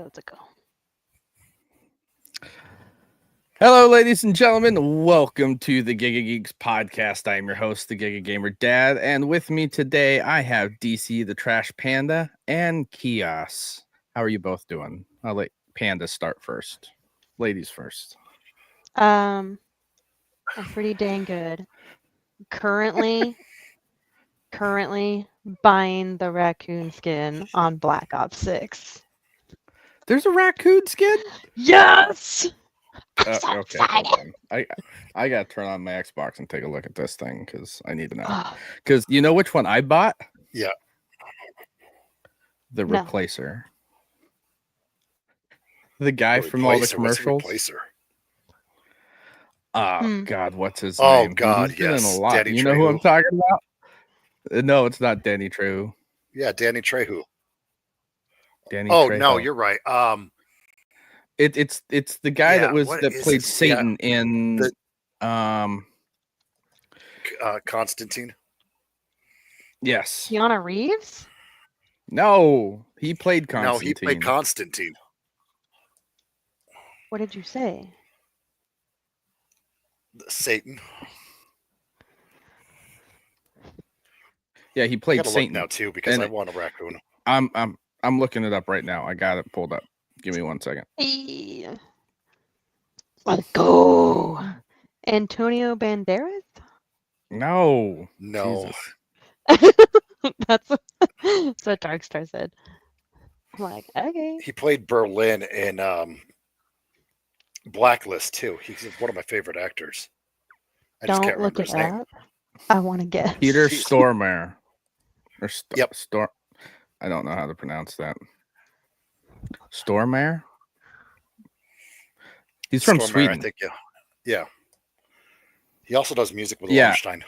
Let's go. Hello, ladies and gentlemen. Welcome to the Giga Geeks podcast. I am your host, the Giga Gamer Dad, and with me today I have DC the Trash Panda and Kios. How are you both doing? I'll let Panda start first. Ladies first. I'm pretty dang good. Currently buying the raccoon skin on Black Ops 6. There's a raccoon skin? Yes! I'm so Okay, excited. hold on. I gotta turn on my Xbox and take a look at this thing because I need to know. Because you know which one I bought? Yeah. The No. Replacer. The guy from all the commercials. What's the Replacer? Oh God, what's his Oh name? God, He's been in a yes. lot. Danny You know who I'm Trejo. talking about? No, it's not Danny Trejo. Yeah, Danny Trejo. Danny Oh Trejo. no, you're right. It's the guy Yeah, that played Satan in Constantine. Yes. Keanu Reeves? No, he played Constantine. No, he played Constantine. What did you say? Satan. Yeah, he I played gotta Satan look now too because And I want a raccoon. I'm looking it up right now. I got it pulled up. Give me 1 second. Hey. Let's go. Antonio Banderas? No. No. Jesus. That's what Darkstar said. I'm like, okay. He played Berlin in Blacklist too. He's one of my favorite actors. I just Don't can't look remember it his name. up. I want to guess. Peter He's- Stormare. Or Yep. I don't know how to pronounce that. Stormare? He's from Stormare, Sweden. I think. Yeah. He also does music with Yeah. Rammstein.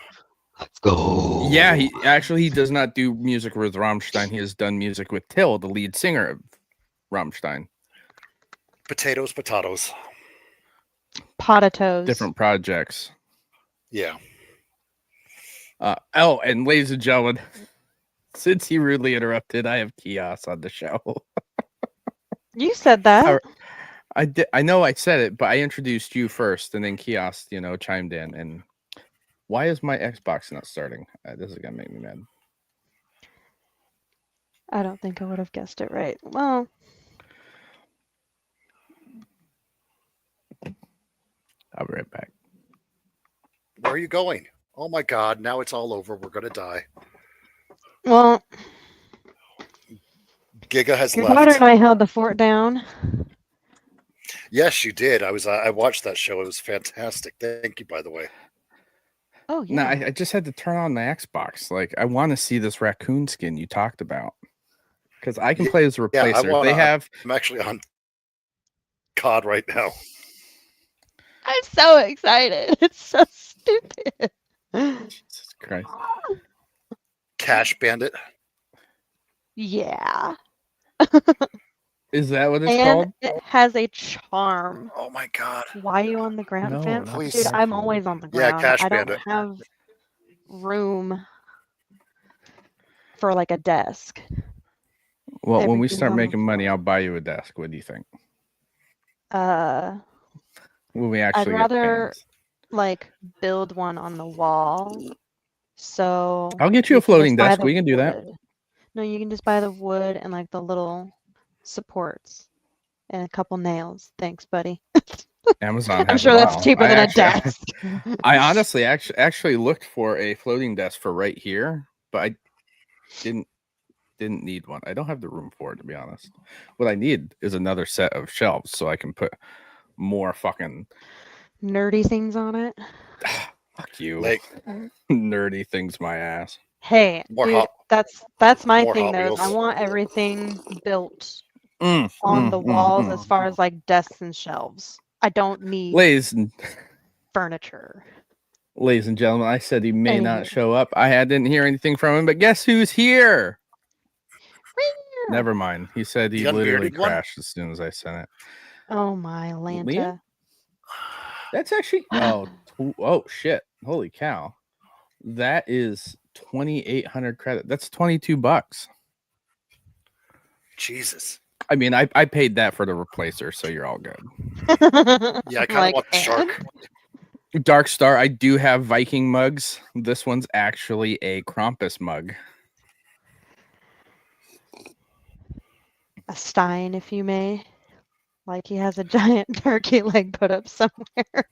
Let's go. Yeah, he does not do music with Rammstein. He has done music with Till, the lead singer of Rammstein. Potatoes. Potatoes. Different projects. Yeah. And ladies and gentlemen, since he rudely interrupted, I have Kios on the show. You said that. I did. I know I said it, but I introduced you first, and then Kios, chimed in. And why is my Xbox not starting? This is gonna make me mad. I don't think I would have guessed it right. Well, I'll be right back. Where are you going? Oh my God! Now it's all over. We're gonna die. well, Giga has your daughter left. and I held the fort down. Yes, you did. I watched that show. It was fantastic. Thank you, by the way. Oh yeah. No, I just had to turn on my Xbox. Like, I want to see this raccoon skin you talked about because I can play as a Yeah, replacer. I'm actually on COD right now. I'm so excited. It's so stupid. Jesus Christ. Cash Bandit. Yeah. Is that what it's And called? it has a charm. Oh my God. Why are you on the ground, No, fam? not Please. Dude, I'm Careful. always on the Yeah, ground. Cash I don't Bandit. have room for like a desk. Well, when we Everything's start on the making money, floor. I'll buy you a desk. What do you think? When we actually get rather fans? like build one on the wall. So I'll get you a can floating just buy desk. the We can do that. wood. No, you can just buy the wood and like the little supports and a couple nails. Thanks, buddy. Amazon I'm has sure it that's all. cheaper I than a actually- desk. I honestly actually looked for a floating desk for right here, but I didn't need one. I don't have the room for it, to be honest. What I need is another set of shelves so I can put more fucking Nerdy things on it. fuck you Like nerdy things my ass. Hey, More dude, Hot- that's my more thing Hot though. Is I Wheels. want everything built on the walls as far as like desks and shelves. I don't need Ladies furniture. and gentlemen, I said he may not Anywho. show up. I didn't hear anything from him, but guess who's here? Never mind. He said he The literally unbearded one? crashed as soon as I sent it. Oh my Lanta. That's actually oh shit. Holy cow. That is 2,800 credit. That's $22. Jesus. I mean, I paid that for the replacer, so you're all good. Yeah, I kind of want the and? shark. Dark Star, I do have Viking mugs. This one's actually a Krampus mug. A Stein, if you may. Like he has a giant turkey leg put up somewhere.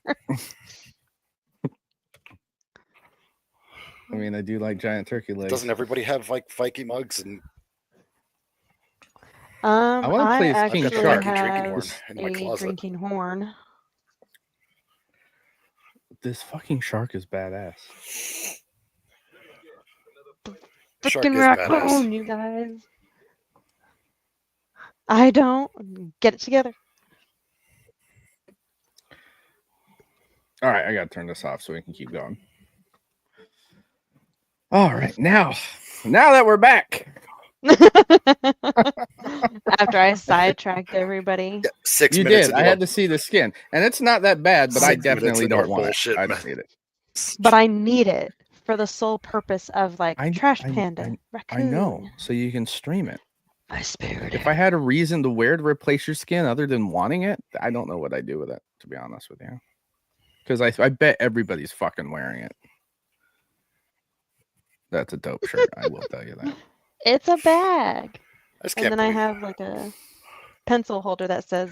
I mean, I do like giant turkey legs. Doesn't everybody have like Viking mugs? And wanna play as King actually Shark. have Drinking horn in my a closet. drinking horn. This fucking shark is badass. Shark Freaking is raccoon, badass. you guys. I don't get it together. All right, I gotta turn this off so we can keep going. All right, now that we're back, After I sidetracked everybody. Yeah, 6 you minutes. did. I had to see the skin, and it's not that bad, but I 6 minutes definitely into our don't want bullshit, it. I man. don't need it. But I need it for the sole purpose of like trash panda, I raccoon. know, so you can stream it. My spirit. If I had a reason to wear to replace your skin other than wanting it, I don't know what I'd do with it, to be honest with you. Because I bet everybody's fucking wearing it. That's a dope shirt, I will tell you that. It's a bag. I just And can't then I believe have like a pencil holder that says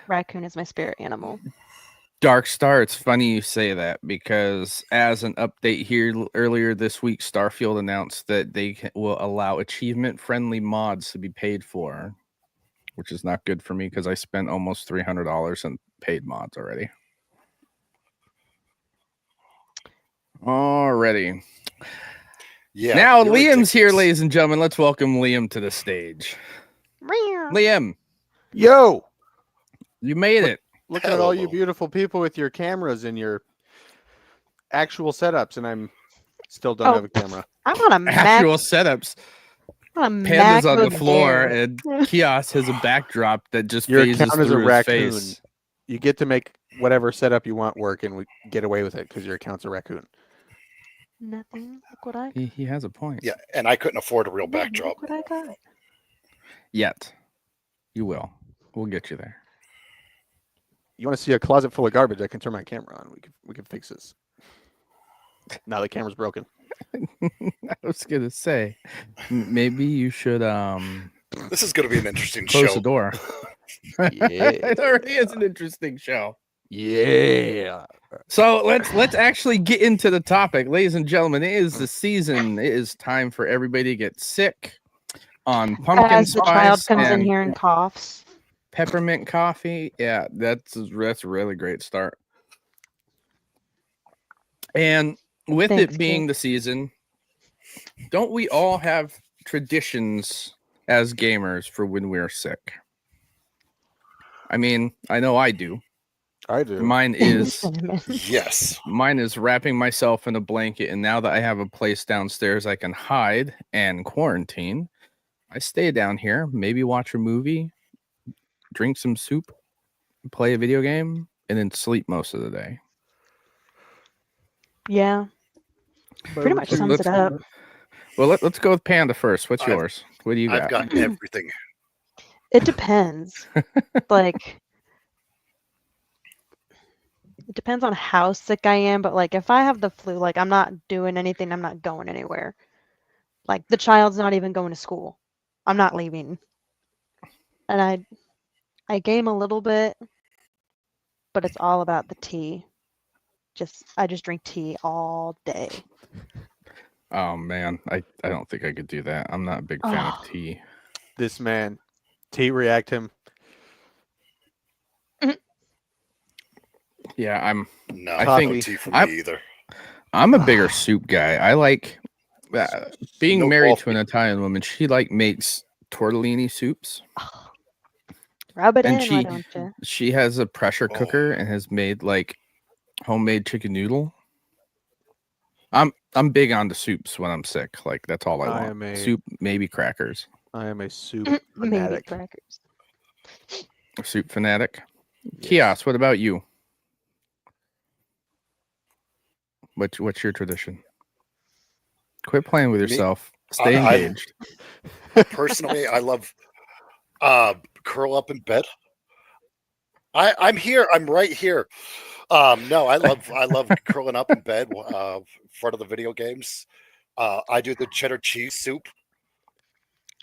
raccoon is my spirit animal. Dark Star, it's funny you say that because as an update here earlier this week, Starfield announced that they will allow achievement-friendly mods to be paid for, which is not good for me because I spent almost $300 in paid mods already. Already. Yeah. Now you're Liam's here, ridiculous. ladies and gentlemen. Let's welcome Liam to the stage. Meow. Liam, Yo, you made it. looking at all you Hello. beautiful people with your cameras and your actual setups, and I'm still don't have a camera. I'm on a Mac. Actual setups. On a Panda's on the MacBook floor, Air. and Kiosk has a backdrop that just Your phases account is a through his raccoon. face. You get to make whatever setup you want work, and we get away with it because your account's a raccoon. Nothing. Look what I. He has a point. Yeah, and I couldn't afford a real Yeah, backdrop. Look what I got. Yet. You will. We'll get you there. You want to see a closet full of garbage? I can turn my camera on. We can fix this. Now the camera's broken. I was gonna say maybe you should This is going to be an interesting close show. the door. Yeah. It already is an interesting show. Yeah. So let's actually get into the topic, ladies and gentlemen. It is the season. It is time for everybody to get sick on pumpkin As the child spice comes in and here and coughs. peppermint coffee. Yeah, that's a really great start. And with Thanks, it being kid. the season, don't we all have traditions as gamers for when we're sick? I mean, I know I do. I do. Mine is Yes. mine is wrapping myself in a blanket, and now that I have a place downstairs I can hide and quarantine, I stay down here, maybe watch a movie, drink some soup, play a video game, and then sleep most of the day. Yeah. Pretty much Routine. sums it up. Well, let's go with Panda first. What's I've- yours? What do you got? I've got everything. It depends. Like, it depends on how sick I am, but like if I have the flu, like I'm not doing anything, I'm not going anywhere. Like the child's not even going to school. I'm not leaving. And I game a little bit, but it's all about the tea. I just drink tea all day. Oh man, I don't think I could do that. I'm not a big fan Oh. of tea. This man, T-react him. Yeah, No, I no think tea for I'm- me either. I'm a bigger soup guy. I like being No married to coffee. an Italian woman. She makes tortellini soups. Rub it And in, why don't you? She has a pressure Oh. cooker and has made like homemade chicken noodle. I'm big on the soups when I'm sick. Like that's all I I want. am a- Soup, maybe crackers. I am a soup Maybe fanatic. crackers. A soup fanatic. Yes. Kiosk, what about you? What's your tradition? Quit playing with Me? yourself. Stay I- engaged. Personally, I love curl up in bed. I'm here. I'm right here. No, I love curling up in bed in front of the video games. I do the cheddar cheese soup.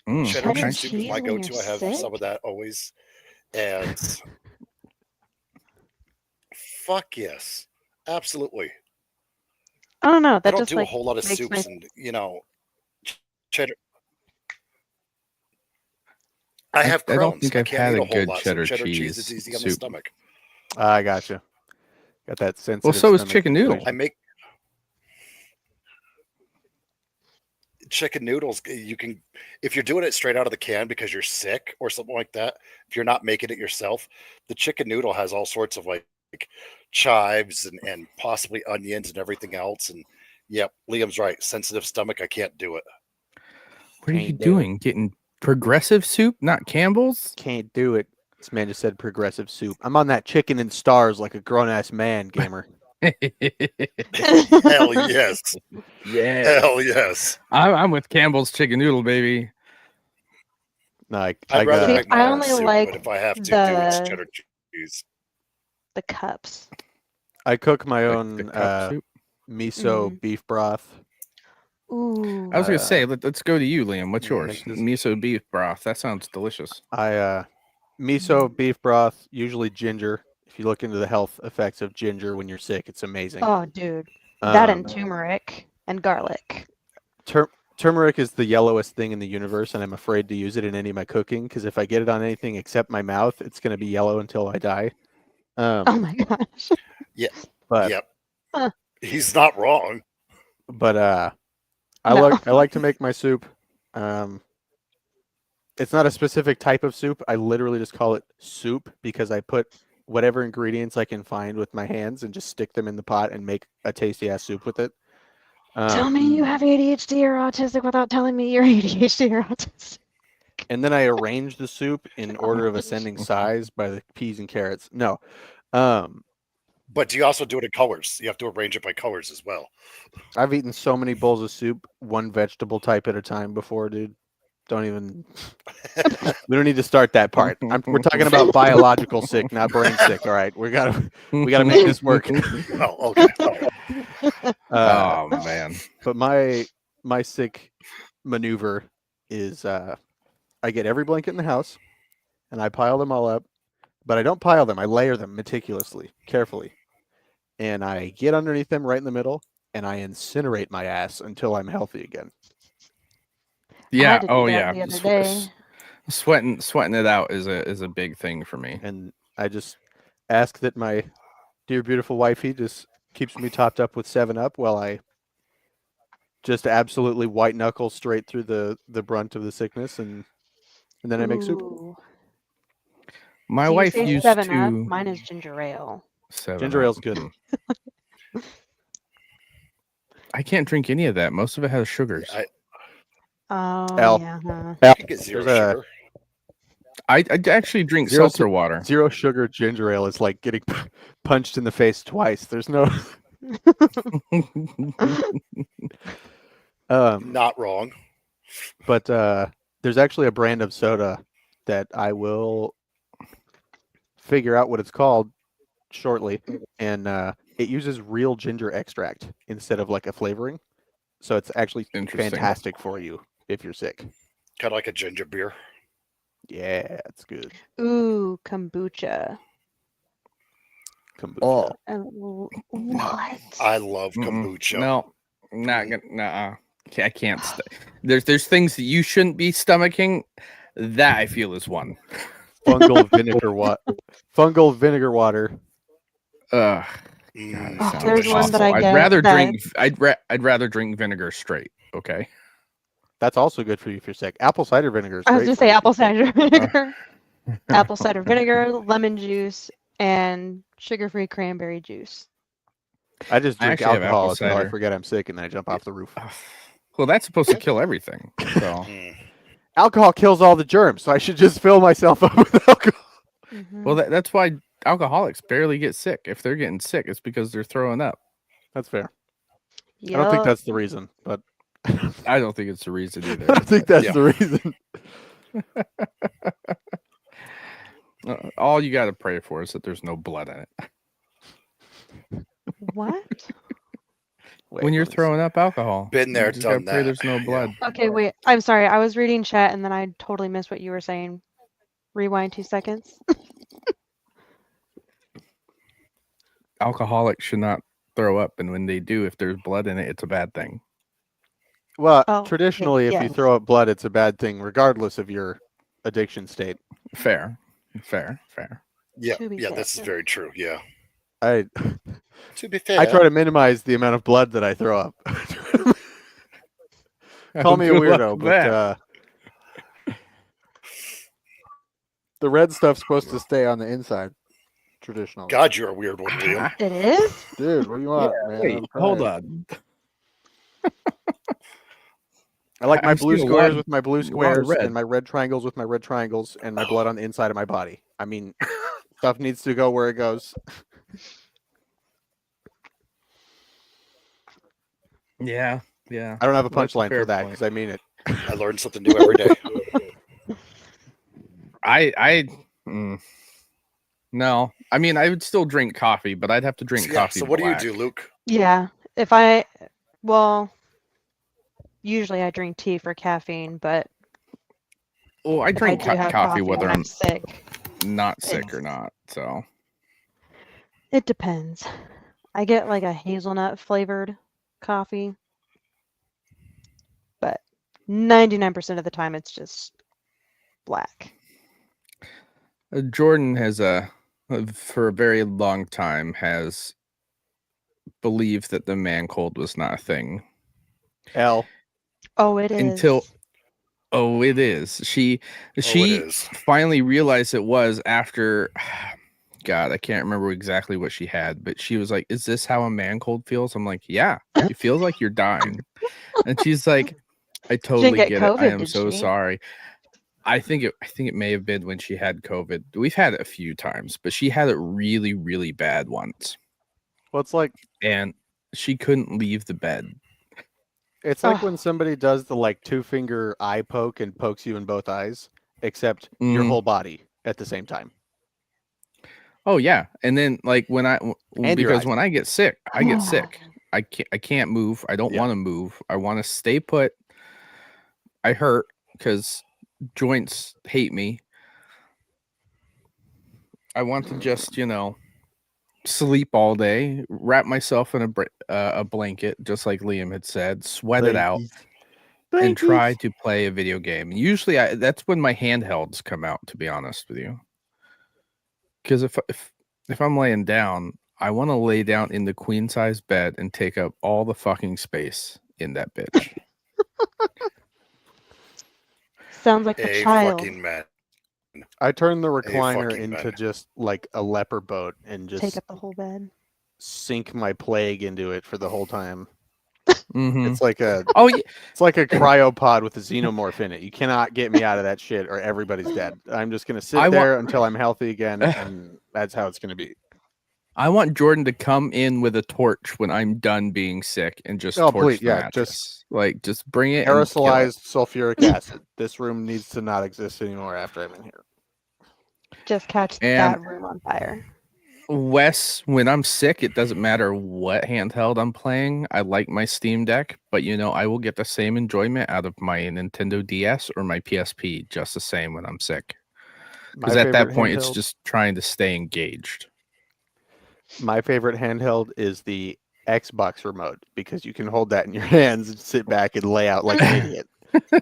Cheddar Cheddar cheese soup is my cheese when you're go-to. I have some sick? of that always. And fuck yes, absolutely. I don't know. I That don't just do a like whole lot of makes my soups, and cheddar. I have I don't Crohn's. think I I've can't had eat a a whole good lot, so cheddar cheddar cheese cheese is easy on the soup. stomach. I gotcha. Got that sensitive. Well, so is stomach chicken noodle. situation. I make chicken noodles. You can, if you're doing it straight out of the can because you're sick or something like that. If you're not making it yourself, the chicken noodle has all sorts of like chives and possibly onions and everything else. And yep, Liam's right. Sensitive stomach. I can't do it. What are you Can't do it. doing? Getting progressive soup, not Campbell's? Can't do it. This man just said progressive soup. I'm on that chicken and stars like a grown ass man, gamer. Hell yes. Yeah. Hell yes. I'm with Campbell's chicken noodle, baby. Like, I'd rather See, make I my own only soup, like but if I have to do it's the cheddar cheese. the cups. I cook my The own cup soup. miso Mhm. beef broth. Ooh. I was gonna say, let's go to you, Liam. What's Mm, yours? make this- Miso beef broth. That sounds delicious. Miso beef broth, usually ginger. If you look into the health effects of ginger when you're sick, it's amazing. Oh, dude. That Um, and turmeric and garlic. Turmeric is the yellowest thing in the universe, and I'm afraid to use it in any of my cooking because if I get it on anything except my mouth, it's going to be yellow until I die. Oh my gosh. But Yep. Huh. He's not wrong. I No. like to make my soup. It's not a specific type of soup. I literally just call it soup because I put whatever ingredients I can find with my hands and just stick them in the pot and make a tasty ass soup with it. Tell me you have ADHD or autistic without telling me you're ADHD or autistic. And then I arrange the soup in order of ascending size by the peas and carrots. No. But do you also do it in colors? You have to arrange it by colors as well. I've eaten so many bowls of soup, one vegetable type at a time before, dude. Don't even. We don't need to start that part. We're talking about biological sick, not brain sick. All right, we gotta make this work. Oh, okay. Oh man. But my sick maneuver is I get every blanket in the house, and I pile them all up. But I don't pile them. I layer them meticulously, carefully, and I get underneath them right in the middle, and I incinerate my ass until I'm healthy again. Yeah. had to do Oh that yeah. the other day. Sweating it out is a big thing for me. And I just ask that my dear beautiful wifey just keeps me topped up with 7-Up while I just absolutely white knuckle straight through the brunt of the sickness, and then I make soup. Ooh. My So you wife say used 7-Up. to Mine is ginger ale. 7 Ginger Up. ale's good. I can't drink any of that. Most of it has sugars. Oh, Al. yeah. Huh. I can get zero There's a- sugar. I actually drink Zero seltzer water. 0 sugar ginger ale is like getting punched in the face twice. There's no. Not wrong. But there's actually a brand of soda that I will figure out what it's called shortly, and it uses real ginger extract instead of like a flavoring, so it's actually Interesting. fantastic for you if you're sick. Kind of like a ginger beer. Yeah, it's good. Ooh, kombucha. Kombucha. What? I love Mm-mm. kombucha. No, not gonna. Nuh-uh. I can't. There's things that you shouldn't be stomaching. That I feel is one. Fungal vinegar water. Ugh. Mm. God, it sounds There's one that I awful. get I'd rather that- drink. I'd rather drink vinegar straight. Okay. That's also good for you if you're sick. Apple cider vinegar is I was great gonna for say you if apple you're sick. cider vinegar, apple cider vinegar, lemon juice, and sugar-free cranberry juice. I just I drink actually have alcohol apple until I cider. forget I'm sick and then I jump off the roof. Well, that's supposed to kill everything. So Mm. Alcohol kills all the germs, so I should just fill myself up with alcohol. Mhm. well, that's why alcoholics barely get sick. If they're getting sick, it's because they're throwing up. That's fair. I don't think Yup. that's the reason, but I don't think it's the reason I either. don't think that's Yeah. the reason. All you got to pray for is that there's no blood in it. What? Wait, When you're let me see. throwing up alcohol, Been there, you just gotta done pray that. there's no Yeah. blood. Okay, wait. I'm sorry. I was reading chat and then I totally missed what you were saying. Rewind 2 seconds. Alcoholics should not throw up, and when they do, if there's blood in it, it's a bad thing. Well, Oh, traditionally, if you yes. throw up blood, it's a bad thing, regardless of your addiction state. Fair. Yeah, To be yeah, this is fair. very true. Yeah. I To be fair, I try to minimize the amount of blood that I throw up. Call Oh, me a good luck weirdo, with but that. the red stuff's supposed to stay on the inside, traditionally. God, you're a weird one, Liam. It is? Dude, what do you want, man? Wait, I'm hold trying. on. I like my I've blue seen a squares lot- with my blue lot of squares red. and my red triangles with my red triangles and my blood on the inside of my body. I mean, stuff needs to go where it goes. Yeah. I don't have a That's a punchline fair for that point. because I mean it. I learn something new every day. No. I mean, I would still drink coffee, but I'd have to drink So, yeah, coffee. so what black. do you do, Luke? Yeah. Well, usually I drink tea for caffeine, but Well, I if I drink do have coffee whether when I'm I'm sick, not sick it's- or not. So it depends. I get like a hazelnut flavored coffee, but 99% of the time it's just black. Jordan has for a very long time has believed that the man cold was not a thing L. Oh, it is. until it is. She it is. finally realized it was after God, I can't remember exactly what she had, but she was like, "Is this how a man cold feels?" I'm like, "Yeah, it feels like you're dying." And she's like, "I totally get get it. I COVID, am did so she? sorry." I think it may have been when she had COVID. We've had it a few times, but she had it really, really bad once, Well, it's like and she couldn't leave the bed. Ugh. when somebody does the like 2-finger eye poke and pokes you in both eyes, except your Mm. whole body at the same time. Oh yeah, and then like when And your because eyes. when I get sick, I can't move. I don't Yeah. want to move. I want to stay put. I hurt because joints hate me. I want to just sleep all day, wrap myself in a blanket, just like Liam had said, sweat it out, and try to play a video game. And usually, that's when my handhelds come out. To be honest with you, because if I'm laying down, I want to lay down in the queen size bed and take up all the fucking space in that bitch. Sounds like the A child. fucking man. I turn the recliner fucking into man. just like a leper boat and Take just up the whole bed. sink my plague into it for the whole time. Mhm. It's like a Oh yeah, it's like a cryopod with a xenomorph in it. You cannot get me out of that shit or everybody's dead. I'm just gonna sit I there until I'm healthy again, and that's how it's gonna be. I want Jordan to come in with a torch when I'm done being sick and just Oh, torch please, the yeah, mattress. Like just bring it and kill it. Aerosolized sulfuric acid. This room needs to not exist anymore after I'm in here. Just catch And- that room on fire. Wes, when I'm sick, it doesn't matter what handheld I'm playing. I like my Steam Deck, but I will get the same enjoyment out of my Nintendo DS or my PSP just the same when I'm sick. My Because at that favorite point, it's handheld- just trying to stay engaged. My favorite handheld is the Xbox remote because you can hold that in your hands and sit back and lay out like an idiot.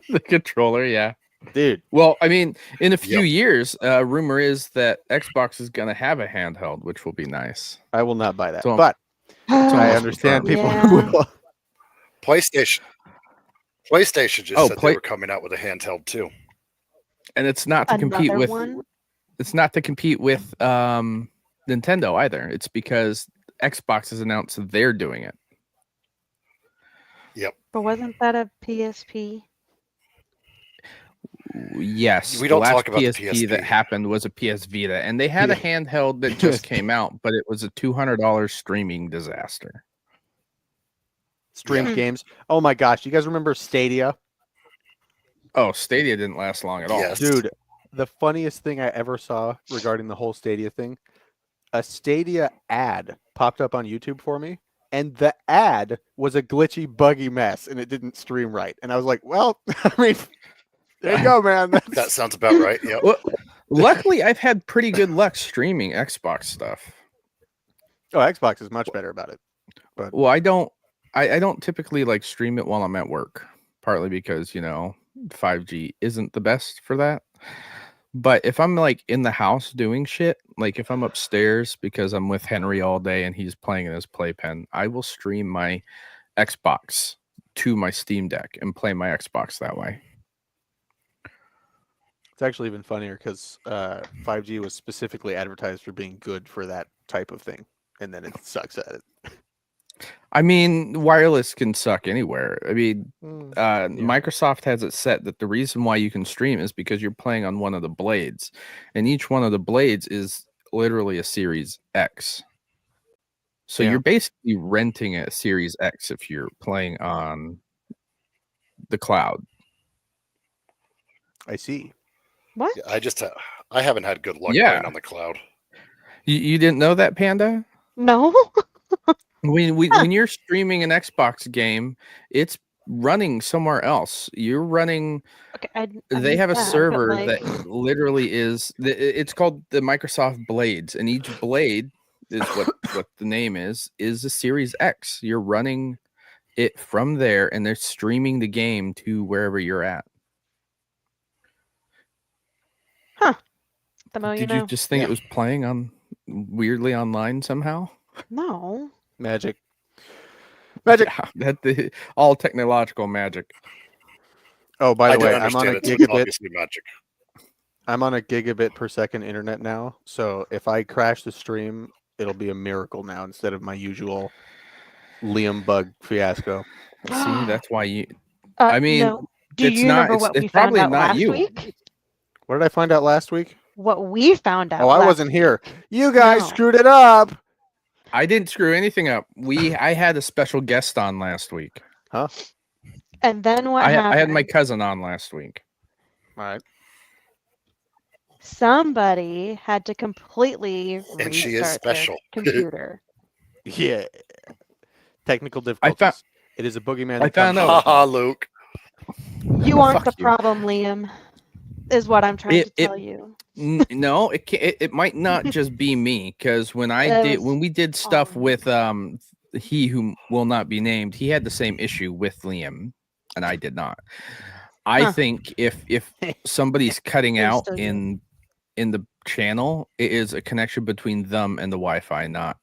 The controller, yeah. Dude, Well, I mean, in a few Yep. years, rumor is that Xbox is going to have a handheld, which will be nice. I will not buy that. So- but I almost understand people confirmed. who will. PlayStation just Oh, said they were coming out with a handheld too. And it's not to compete Another with one? Nintendo either. It's because Xbox has announced that they're doing it. Yep. But wasn't that a PSP? Yes, We the don't last talk about the PSP that PSP. happened was a PS Vita, and they had a handheld that just came out, but it was a $200 streaming disaster. Streamed Yeah. games. Oh my gosh, you guys remember Stadia? Oh, Stadia didn't last long at all. Yes. Dude, the funniest thing I ever saw regarding the whole Stadia thing, a Stadia ad popped up on YouTube for me, and the ad was a glitchy, buggy mess, and it didn't stream right. And I was like, well, I mean, there you go, man. That sounds about right. Yep. Well, luckily, I've had pretty good luck streaming Xbox stuff. Oh, Xbox is much better about it. But Well, I don't typically like stream it while I'm at work, partly because 5G isn't the best for that. But if I'm like in the house doing shit, like if I'm upstairs because I'm with Henry all day and he's playing in his playpen, I will stream my Xbox to my Steam Deck and play my Xbox that way. it's actually even funnier because 5G was specifically advertised for being good for that type of thing, and then it sucks at it. I mean, wireless can suck anywhere. I mean, Yeah. Microsoft has it set that the reason why you can stream is because you're playing on one of the blades, and each one of the blades is literally a Series X. So Yeah. you're basically renting a Series X if you're playing on the cloud. I see. What? Yeah, I haven't had good luck Yeah. playing on the cloud. You didn't know that, Panda? No. When you're streaming an Xbox game, it's running somewhere else. You're running. Okay, I They knew have a that, but, server like, that literally is. It's called the Microsoft Blades, and each blade is what the name is a Series X. You're running it from there, and they're streaming the game to wherever you're at. the more Did you know. you just think Yeah. it was playing on weirdly online somehow? No. Magic. Magic. Yeah, all technological magic. Oh, by I the don't way, I'm on a understand it. It's gigabit. obviously magic. I'm on a gigabit per second internet now, so if I crash the stream, it'll be a miracle now instead of my usual Liam bug fiasco. See, that's why you. I mean, no. Do it's you not. remember It's, what it's we found probably out not last you. week? What did I find out last week? What we found out. Oh, I last wasn't week. here. You guys No. screwed it up. I didn't screw anything up. I had a special guest on last week. And then what I happened? had my cousin on last week. All right. Somebody had to completely And she is restart their special. computer. Yeah. Technical I difficulties. found. It is a boogeyman. I that comes found out. Haha, Luke. You aren't Fuck the you. problem, Liam. Is what I'm trying to It- tell you. No, it might not just be me because when we did stuff on. with he who will not be named, he had the same issue with Liam, and I did not. I Huh. think if somebody's cutting You're out still you. in the channel, it is a connection between them and the Wi-Fi, not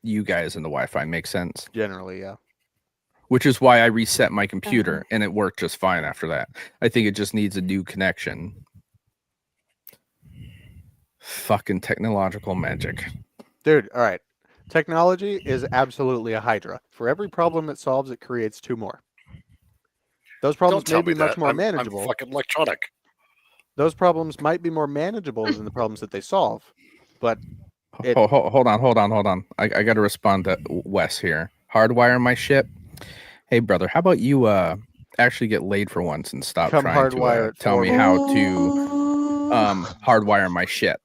you guys and the Wi-Fi. Makes sense. Generally, yeah. Which is why I reset my computer and it worked just fine after that. I think it just needs a new connection. Fucking technological magic. Dude, all right. Technology is absolutely a hydra. For every problem it solves, it creates two more. Those Don't problems tell may me be much that. more I'm manageable. fucking electronic. Those problems might be more manageable than the problems that they solve. But It- Hold on. I got to respond to Wes here. Hardwire my shit. Hey, brother, how about you actually get laid for once and stop Come trying to hardwire it tell for me me. how to hardwire my shit.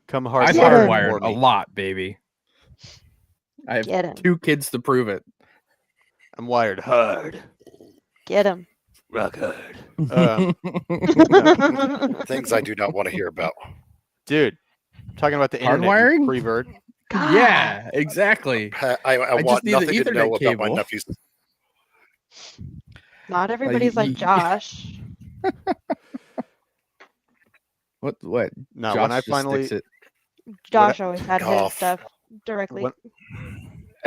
come I've hardwire it hardwired for a me. lot, baby. I have Get him. 2 kids to prove it. I'm wired hard. Get him. Rock hard. Things I do not want to hear about. Dude, I'm talking about the internet, Hardwiring? you prevert. Yeah, exactly. I just want need the nothing to Ethernet know about my cable. nephews. Not everybody's like you- Josh. What? No, Josh when I just finally sticks Josh always had his Cough. stuff directly.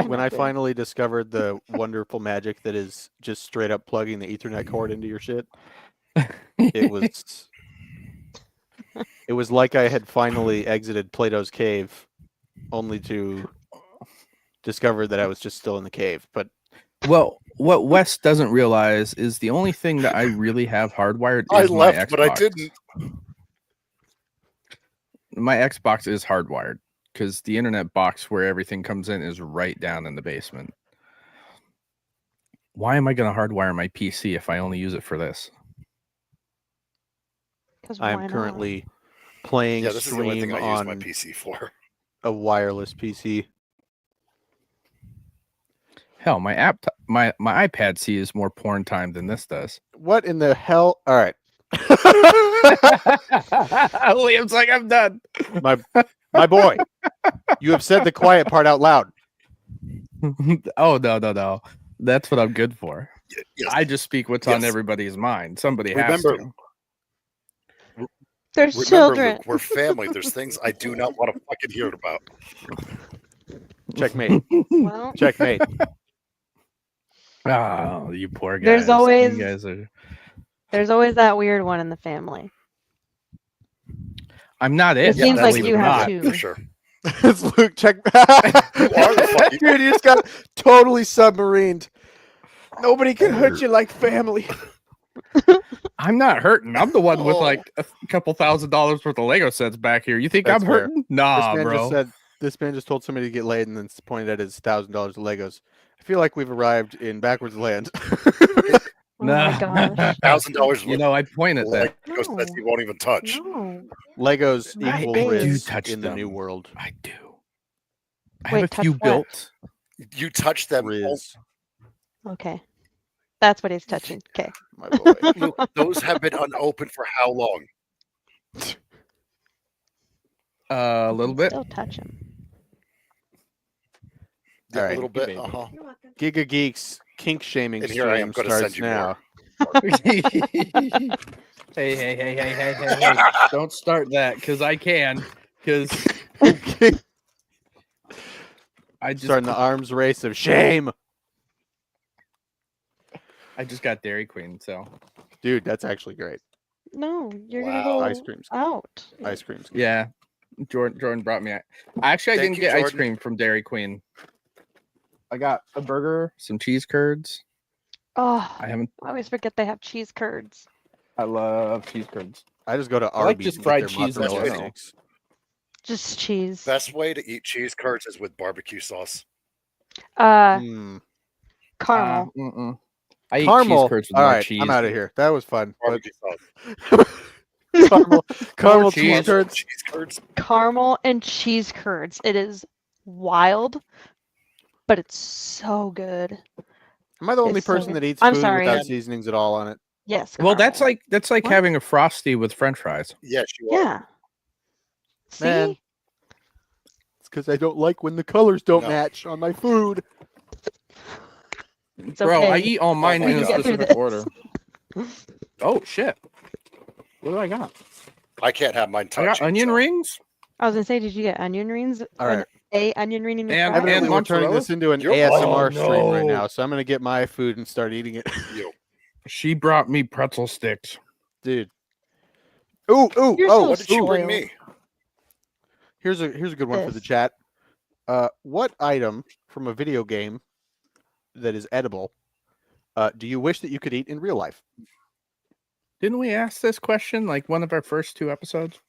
when I finally discovered the wonderful magic that is just straight up plugging the Ethernet cord into your shit, it was like I had finally exited Plato's cave, only to discover that I was just still in the cave. But Well, what Wes doesn't realize is the only thing that I really have hardwired I is my left, Xbox. but I didn't. My Xbox is hardwired because the internet box where everything comes in is right down in the basement. Why am I going to hardwire my PC if I only use it for this? 'Cause I why am not? currently playing Yeah, this is the only stream thing I use my on PC for. a wireless PC. Hell, my iPad sees more porn time than this does. What in the hell? All right. Liam's like, I'm done. My boy, you have said the quiet part out loud. Oh no. That's what I'm good for. Yes. I just speak what's on Yes. everybody's mind. Somebody Remember, has to. There's remember, children. Luke, we're family. There's things I do not want to fucking hear about. Checkmate. Well, Checkmate. Oh, you poor guys. There's always- You guys are. there's always that weird one in the family. I'm not It it. seems that's like Luke, you have yeah, two. for sure. It's Luke. Check. You are the fucking. Dude, you just got totally submarined. Nobody can hurt you like family. I'm not hurting. I'm the one with Oh. like a couple $1,000s worth of Lego sets back here. You think That's I'm fair. hurting? Nah, bro. This man just told somebody to get laid and then pointed at his $1,000 of Legos. I feel like we've arrived in backwards land. Oh my gosh. $1,000 You know, I point at that. Lego sets he won't even touch. No. Legos I equal do Riz touch in the them. new world. I do. I Wait, have a touch few what? built. You touch them. Riz, Okay. That's what he's touching. Okay. my boy. Luke, those have been unopened for how long? A little bit. Still touch him. Yeah, All right, a little bit. baby. Uh-huh. Giga Geeks kink shaming And here I am stream gonna starts send you now. Hey. Don't start that because I can. Because I just Starting the arms race of shame. I just got Dairy Queen, so Dude, that's actually great. No, you're Wow. gonna go Ice cream's good. out. Ice cream's good. yeah. Jordan brought me. Actually, I Thank didn't you, get ice Jordan. cream from Dairy Queen. I got a burger, some cheese curds. Oh, I haven't. I always forget they have cheese curds. I love cheese curds. I just go to I like Arby's just and get fried their cheese in mozzarella general. sticks. Just cheese. Best way to eat cheese curds is with barbecue sauce. Mm. Caramel. I eat Caramel. cheese curds with All more right, cheese. I'm out of here. That was fun. But Barbecue sauce. caramel cheese cheese. curds. Cheese curds. Caramel and cheese curds. It is wild, but it's so good. Am I the only It's so person good. that eats I'm food sorry. without seasonings at all on it? Yes. Well, that's caramel. like What? having a frosty with French fries. Yes, you are. Yeah. See? Man. It's because I don't like when the colors don't No. match on my food. It's Bro, I okay. eat all mine my in a God. Get through specific this. order. Oh shit! What do I got? I can't have mine I touched. got onion rings. I was gonna say, did you get onion rings? All right. A onion ring in your And- fries? Evidently, we're turning mozzarella? this into an You're- ASMR Oh, stream right no. now, so I'm gonna get my food and start eating it, You. She brought me pretzel sticks. dude. Ooh, You're oh! so What did she bring spoiled. me? Here's a good one for the This. chat. What item from a video game that is edible do you wish that you could eat in real life? Didn't we ask this question like one of our first 2 episodes?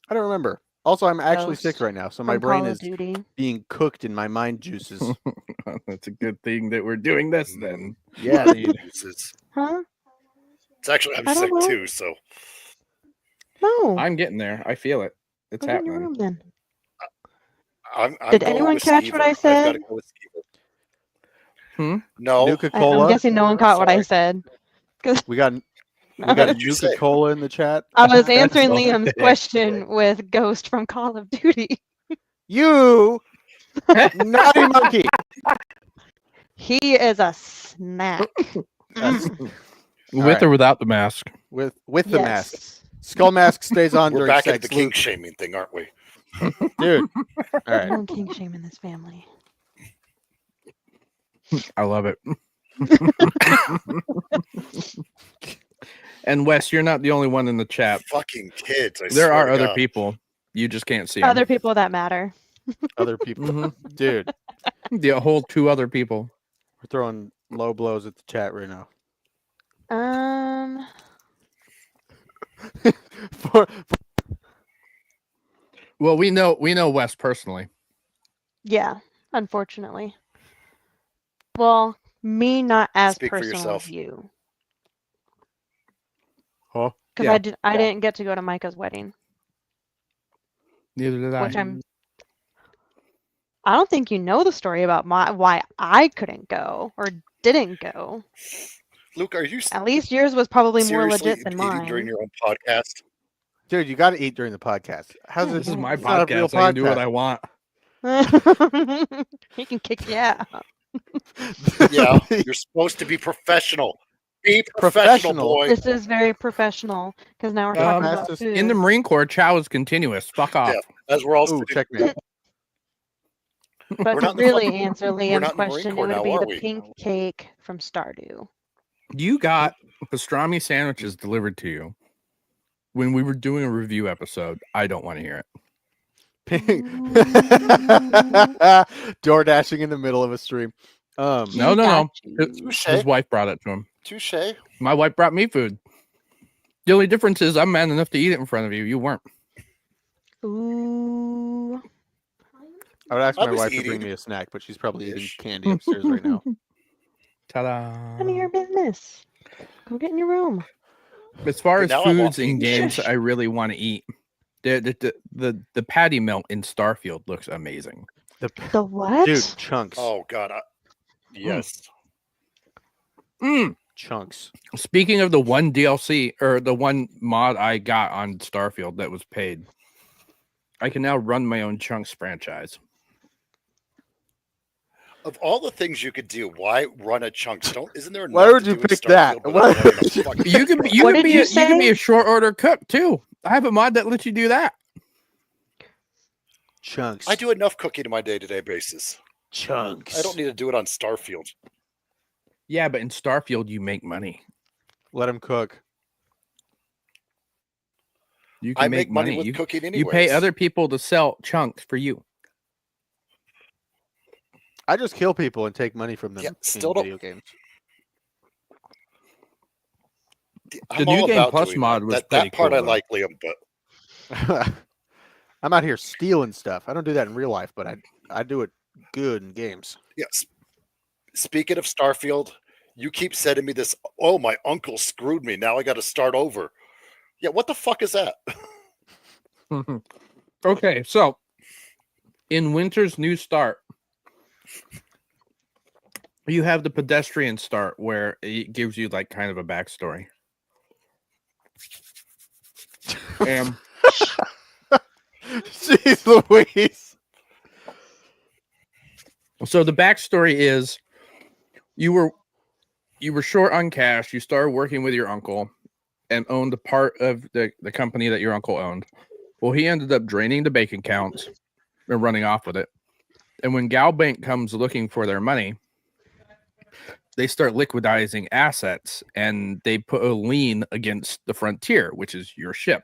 I don't remember. Also, I'm actually Ghost sick right now, so my From brain Call of is Duty. being cooked in my mind juices. That's a good thing that we're doing this then. Yeah, dude. It's Huh? actually I'm I don't sick know. too, so No. I'm getting there. I feel it. It's Go get in your happening. room then. I'm Did going anyone with catch what I I've got to said? go with Skeever. Hmm? No, Nuka I'm Cola. guessing no one caught what I Sorry. said. We got What did you Nuka say? Cola in the chat. I was answering all Liam's day. question with Ghost from Call of Duty. You naughty monkey. He is a snack. Yes. With right. or without the mask? With the mask. Yes. Skull mask stays on We're during back into sex. the kink Luke, shaming thing, aren't we? dude. All right. No king shame in this family. I love it. And Wes, you're not the only one in the chat. Fucking kids. I There swear are to other God. people. You just can't see them. Other people that matter. Other people. Mhm. Dude, The whole 2 other people. we're throwing low blows at the chat right now. For, Well, we know Wes personally. Yeah, unfortunately. Well, me not as Speak for personal yourself. as you. Huh? because Yeah. I didn't get to go to Micah's wedding, Neither did I. which I don't think you know the story about why I couldn't go or didn't go. Luke, are you At least yours was probably more seriously legit than eating during mine. your own podcast? Dude, you got to eat during the podcast. How's Yeah, it? This is my It's not a real podcast. I can do what podcast. I want. He can kick you out. Yeah, you're supposed to be professional. Be professional, Professional? boy. This is very professional because now we're talking about fastest- food. In the Marine Corps, chow is continuous. Fuck off. Yeah. As we're all Ooh, sitting- checkmate. But We're to not in the really fucking- answer we're Liam's not in the Marine question, it Corps would now, be are the we? pink cake from Stardew. You got pastrami sandwiches delivered to you when we were doing a review episode. I don't want to hear it. Door dashing in the middle of a stream. No. He got you. His wife brought it to him. Touche. My wife brought me food. The only difference is I'm man enough to eat it in front of you. You weren't. Ooh. I would ask I my was wife to eating bring me a snack, but she's probably eating ish. candy upstairs right now. Ta-da. None of your business. Go get in your room. As far But as now I want foods to and eat games, shish. I really want to eat. The patty melt in Starfield looks amazing. The what? Dude, chunks. Oh God. Yes. Chunks. Speaking of the one DLC or the one mod I got on Starfield that was paid, I can now run my own Chunks franchise. Of all the things you could do, why run a chunks? Isn't there? Why enough would to you do in pick that? Starfield Why without running a would you- fucking- You can What be did you you can be say? a short order cook too. I have a mod that lets you do that. Chunks. I do enough cooking on my day-to-day basis. chunks. I don't need to do it on Starfield. Yeah, but in Starfield you make money. Let him cook. You can I make money with You, cooking anyways. you pay other people to sell chunks for you. I just kill people and take money from them Yeah, in still don't- video games. I'm New all Game about Plus doing mod that. was That pretty part cool, I though. like, Liam, but I'm out here stealing stuff. I don't do that in real life, but I do it good in games. yes. Speaking of Starfield, you keep sending me this. Oh, my uncle screwed me. Now I got to start over. Yeah, what the fuck is that? Okay, so in Winter's New Start, you have the pedestrian start where it gives you like kind of a backstory. And Jeez Louise. so the backstory is you were short on cash. You started working with your uncle and owned a part of the company that your uncle owned. Well, he ended up draining the bank accounts and running off with it. And when Gal Bank comes looking for their money, they start liquidizing assets and they put a lien against the Frontier, which is your ship.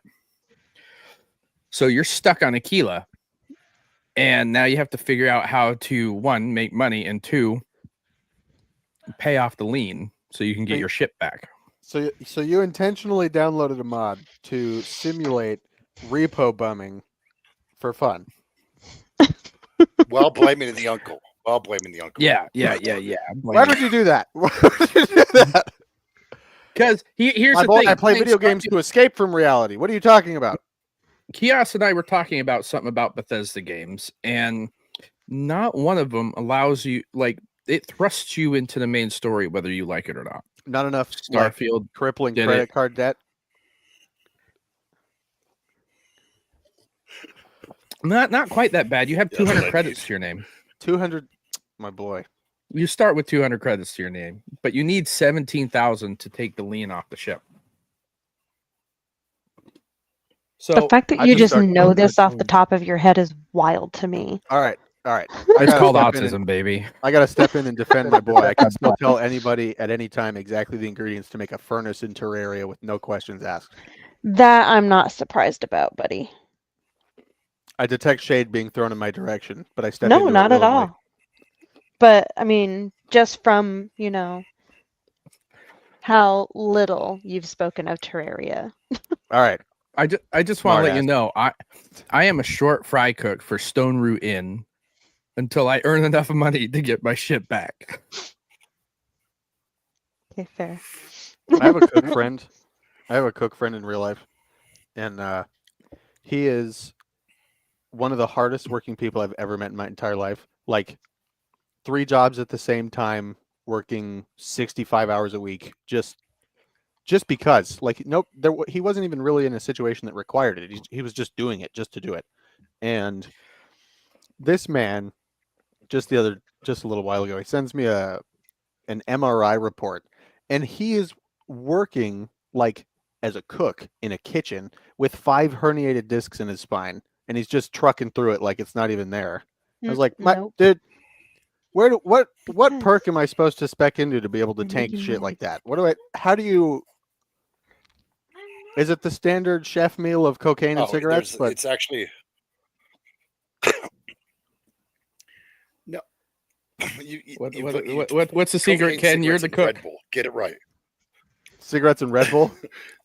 So you're stuck on Aquila. And now you have to figure out how to, one, make money, and two, pay off the lien so you can get your ship back. So you intentionally downloaded a mod to simulate repo bumming for fun. While blaming the uncle. Yeah. Why would you do that? Why would you do that? Because here's My the boy, thing. I play video Starfield- games to escape from reality. What are you talking about? Kios and I were talking about something about Bethesda games, and not one of them allows you, like, it thrusts you into the main story whether you like it or not. Not enough like, Starfield, crippling did credit it. card debt. not quite that bad. You have That's what 200 I credits need. to your name. 200. My boy. You start with 200 credits to your name, but you need 17,000 to take the lien off the ship. So The fact that I you just just started know doing this that off too. the top of your head is wild to me. All right. I it's gotta called step in autism, and- baby. I got to step in and defend my boy. I can still tell anybody at any time exactly the ingredients to make a furnace in Terraria with no questions asked. That I'm not surprised about, buddy. I detect shade being thrown in my direction, but I step No, into it not at willingly. all. But I mean, just from, how little you've spoken of Terraria. All right. I just want to let you Smartass. know I am a short fry cook for Stone Root Inn until I earn enough money to get my ship back. Okay, fair. I have a cook friend I have a cook friend in real life, and he is one of the hardest working people I've ever met in my entire life. Like 3 jobs at the same time, working 65 hours a week, just because. Like, nope, he wasn't even really in a situation that required it. He was just doing it just to do it. And this man, just a little while ago, he sends me an MRI report, and he is working like as a cook in a kitchen with 5 herniated discs in his spine, and he's just trucking through it like it's not even there. I was like, Nope. dude, what Because perk am I supposed to spec into to be able to you're tank making shit like noise. that? How do you? Is it the standard chef meal of cocaine and cigarettes? But it's actually no. What's the secret, cocaine, Ken? You're cigarettes, the and cook. Red Bull. Get it right. cigarettes and Red Bull.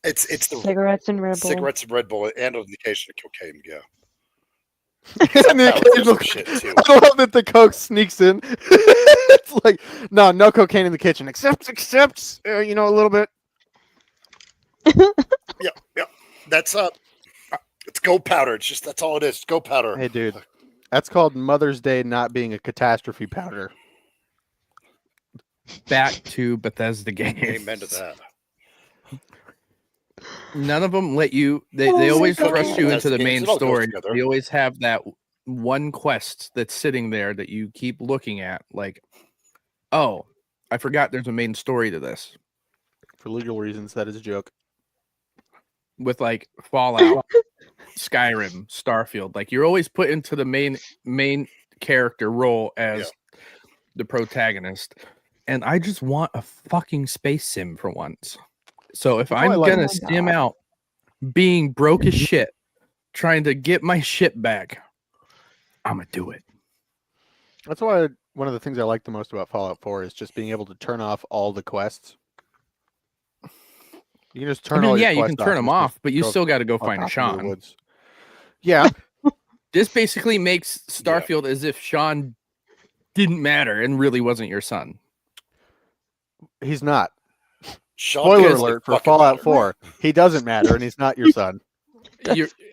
It's the Cigarettes and Red Bull. cigarettes and Red Bull and on the occasion of cocaine. Yeah. And the Sometimes there's occasional some shit too. I love that the coke sneaks in. It's like, no cocaine in the kitchen, except a little bit. Yeah. That's it's goat powder. It's just that's all it is. Goat powder. Hey, dude, that's called Mother's Day not being a catastrophe powder. Back to Bethesda games. Amen to that. None of them let you. They Oh always my thrust God. you That's into the the games. main It all goes story. together. They always have that one quest that's sitting there that you keep looking at. Like, oh, I forgot there's a main story to this. For legal reasons, that is a joke. With like Fallout, Skyrim, Starfield, like you're always put into the main character role as the protagonist, and I just want a fucking space sim for once. So if That's why I I'm like- gonna Oh my sim God. out being broke as shit, trying to get my shit back, I'm gonna do it. That's why one of the things I like the most about Fallout 4 is just being able to turn off all the quests. You can just turn all your yeah, you quests can turn and them just off, but you go still got to go fuck find a off into the Sean. woods. Yeah, This basically makes Starfield as if Sean didn't matter and really wasn't your son. he's not. Sean Spoiler doesn't alert for fucking Fallout matter. 4. He doesn't matter, and he's not your son.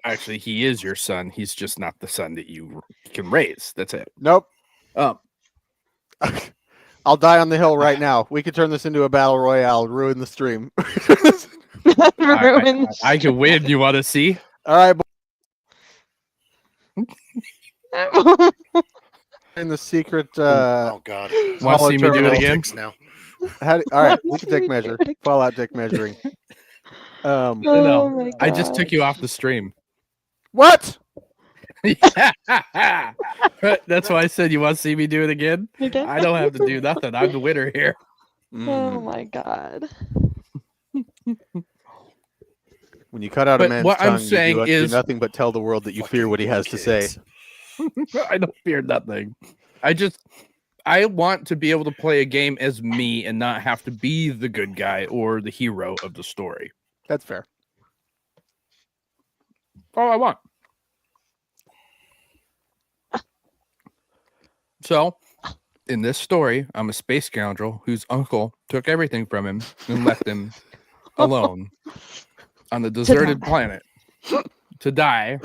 Actually, he is your son. He's just not the son that you can raise. That's it. Nope. Um, I'll die on the hill right now. We could turn this into a battle royale, ruin the stream. Ruined. I can win. You want to see? All right, in the secret. Oh God. Want to see me do it Terminal. again? Politics now. All right, we can take measure. Fallout dick measuring. No. Oh my I just God. took you off the stream. What? That's why I said you want to see me do it again. Again? I don't have to do nothing. I'm the winner here. Oh my God. When you cut out But a man's what I'm tongue, you saying do is- nothing but tell the world that you fear what he has to say. Kids. I don't fear nothing. I want to be able to play a game as me and not have to be the good guy or the hero of the story. That's fair. All I want. So, in this story, I'm a space scoundrel whose uncle took everything from him and left him alone on the deserted die. planet to die.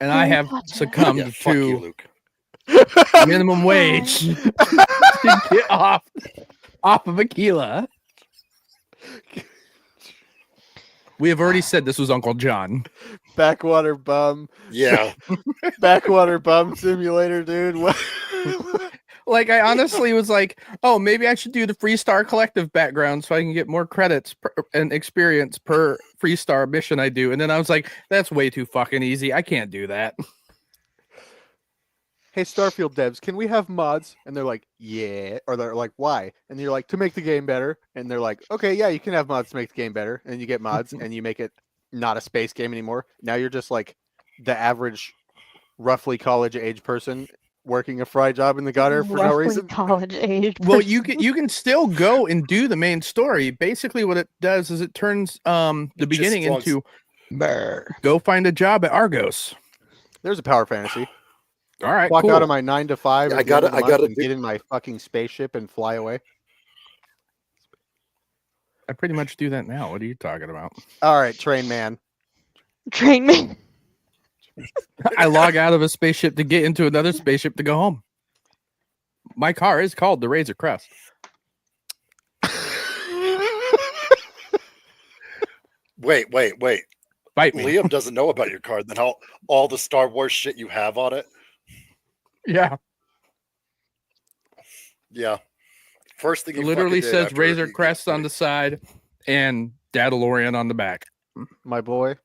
And I Harry have Potter. succumbed Yeah, fuck you, to Luke. minimum wage to get off of Aquila. We have already said this was Uncle John. Backwater bum. Yeah. Backwater bum simulator, dude. What? Like, I honestly was like, oh, maybe I should do the Freestar Collective background so I can get more credits and experience per Freestar mission I do. And then I was like, that's way too fucking easy. I can't do that. Hey, Starfield devs, can we have mods? And they're like, yeah. Or they're like, why? And you're like, to make the game better. And they're like, okay, yeah, you can have mods to make the game better. And you get mods and you make it not a space game anymore. Now you're just like the average, roughly college age person working a fry job in the gutter for no Roughly reason. college age. Well, you can still go and do the main story. Basically, what it does is it turns the beginning flunks. into go find a job at Argos. There's a power fantasy. All right, Walk cool. out of my 9 to 5. Yeah, at the end of the month I gotta and get in my fucking spaceship and fly away. I pretty much do that now. What are you talking about? All right, train man. Train me. I log out of a spaceship to get into another spaceship to go home. My car is called the Razor Crest. Wait. Fight me. Liam doesn't know about your card. Then all the Star Wars shit you have on it. Yeah. Yeah. First thing It you literally fucking did says after Razor he- Crest on the side and Dadalorian on the back. My boy.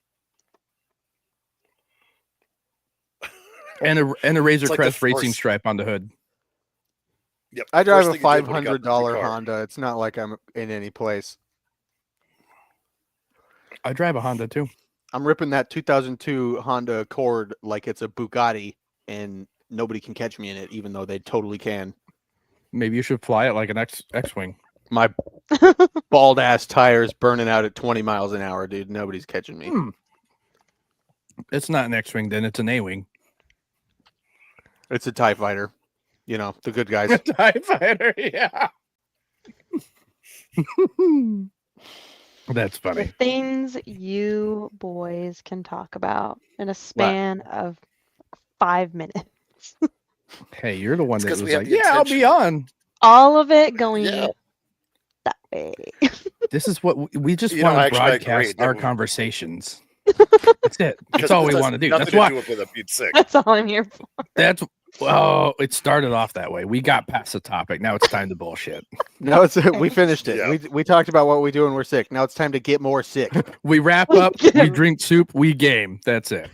And a Razor It's like the Crest racing first- stripe on the hood. Yep. I drive first a thing you did when you got the new $500 car. Honda. It's not like I'm in any place. I drive a Honda too. I'm ripping that 2002 Honda Accord like it's a Bugatti, and nobody can catch me in it, even though they totally can. Maybe you should fly it like an X-Wing. My bald ass tires burning out at 20 miles an hour, dude. Nobody's catching me. It's not an X-Wing, then it's an A-Wing. It's a TIE fighter. You know, the good guys. TIE fighter, yeah. That's The funny. things you boys can talk about in a span of 5 minutes. Hey, you're the one It's that 'cause was we have like, the yeah, I'll be attention. on. All of it going Yeah. that way. This is what we just You know, want to actually, I agree broadcast that our we- conversations. That's it. That's Because all it we has want to do. nothing That's to why. do with it being sick. That's all I'm here for. That's well, it started off that way. We got past the topic. Now it's time to bullshit. No, it's we finished it. Yeah. We talked about what we do when we're sick. Now it's time to get more sick. We wrap up. We drink soup. We game. That's it.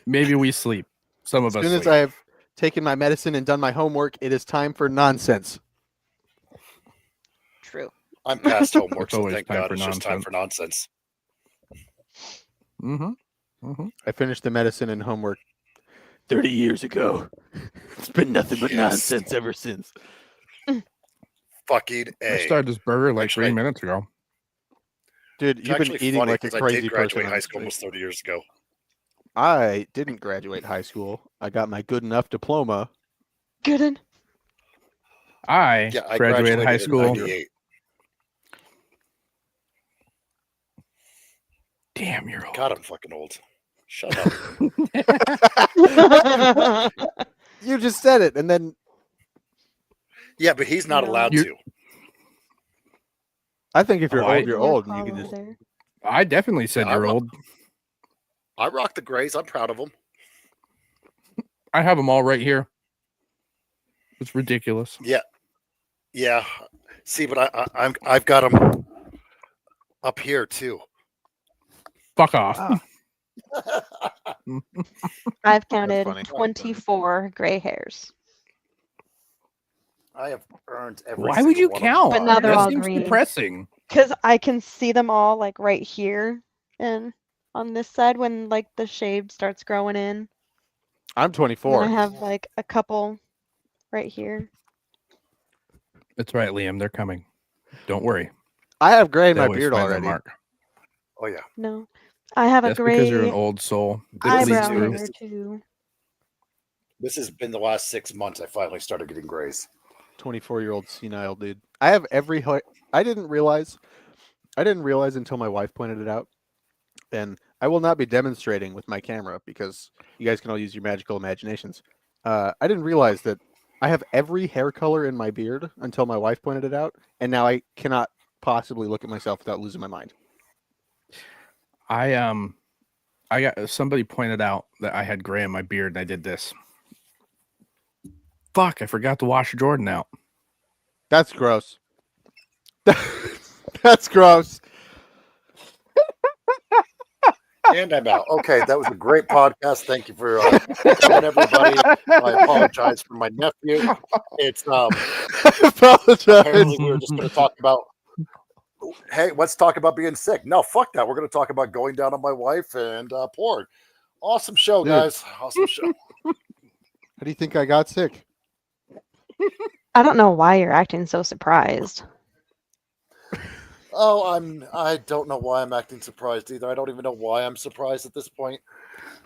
Maybe we sleep. Some of As us soon as sleep. I have taken my medicine and done my homework, it is time for nonsense. True. I'm past homework, It's so always thank time God for it's just time for nonsense. I finished the medicine and homework 30 years ago. It's been nothing but Yes. nonsense ever since. Fucking I A. started this burger like Actually, 3 minutes ago. Dude, It's you've been actually eating funny like a 'cause I crazy did person. graduate on high the school street. almost 30 years ago. I didn't graduate high school. I got my good enough diploma. Good. I Yeah, I graduated high in school. 98. Damn, you're old. God, I'm fucking old. Shut up. You just said it, and then Yeah, but he's not No. allowed You- to. I think if you're Oh, I- old, you're old, and you can just. I definitely said Yeah, you're I'm- old. I rock the grays. I'm proud of them. I have them all right here. It's ridiculous. Yeah. See, but I've got them up here too. Fuck off. Ah. I've counted funny. 24 gray hairs. I have earned every. Why would single you one of count? But now they're That all seems green. depressing. Because I can see them all like right here and on this side when like the shade starts growing in. I'm And 24. then I have like a couple right here. That's right, Liam. They're coming. Don't worry. I have gray in They my always beard find their already. mark. Oh yeah. No. I have a That's gray because you're an old soul. It This is bleeds eyebrow new. through. hair too. This has been the last 6 months. I finally started getting grays. 24-year-old senile dude. I have every. I didn't realize until my wife pointed it out, and I will not be demonstrating with my camera because you guys can all use your magical imaginations. I didn't realize that I have every hair color in my beard until my wife pointed it out, and now I cannot possibly look at myself without losing my mind. I got somebody pointed out that I had gray in my beard and I did this. Fuck, I forgot to wash Jordan out. That's gross. That's gross. And I'm out. Okay, that was a great podcast. Thank you for coming, everybody. I apologize for my nephew. It's Apologize. apparently we were just going to talk about. Hey, let's talk about being sick. No, fuck that. We're going to talk about going down on my wife and porn. Awesome show, Dude. guys. Awesome show. How do you think I got sick? I don't know why you're acting so surprised. Oh, I don't know why I'm acting surprised either. I don't even know why I'm surprised at this point.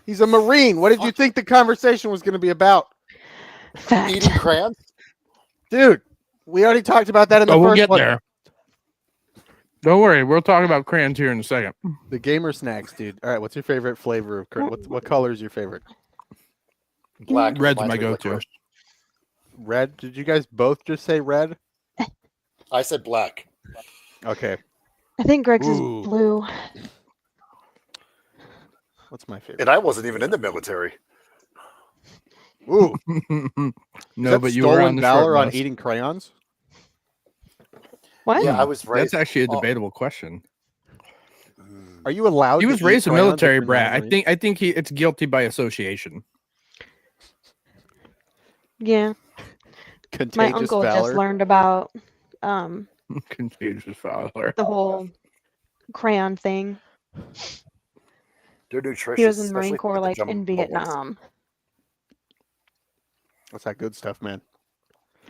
He's a Marine. What did you think the conversation was going to be about? Fact. Eating crayons? Dude, we already talked about that in the Oh, we'll first get one. there. Don't worry, we'll talk about crayons here in a second. The gamer snacks, dude. All right, what's your favorite flavor of what color is your favorite? Black. Red's reminds my me of go-to. licorice. Red? Did you guys both just say red? I said black. Okay. I think Greg's is Ooh. blue. What's my favorite? And I wasn't even in the military. Ooh. No, Is but that you were on stolen the valor short on list. eating crayons? What? Yeah, I was raised. That's actually a oh, debatable question. Are you allowed? He to was eat raised a crayons if military you're not brat. a Marine? I think it's guilty by association. Yeah. My Contagious uncle just valor. learned about Contagious valor. the whole crayon thing. They're nutritious. He was in the Marine especially Corps, the like jumbo in ones. Vietnam. What's that good stuff, man?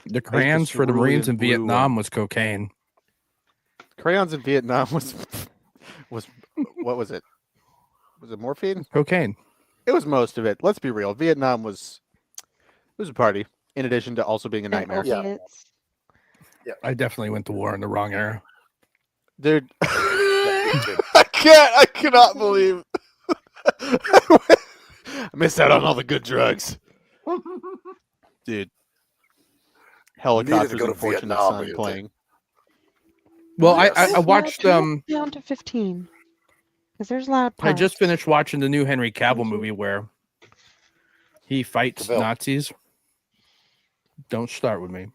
The crayons for the cerulean Marines in blue Vietnam one. was cocaine. Crayons in Vietnam was what was it? Was it morphine? Cocaine. It was most of it. Let's be real. Vietnam was a party. In addition to also being a And nightmare, Yeah. opiates. I definitely went to war in the wrong era. dude. Yeah, me too. I cannot believe I missed out on all the good drugs, dude. Helicopters go to and Fortunate Vietnam, Son but playing. Well, Yes. I watched Turn it down to 15. Because there's loud I just pipes. finished watching the new Henry Cavill movie where he fights Cavill. Nazis. Don't start with me.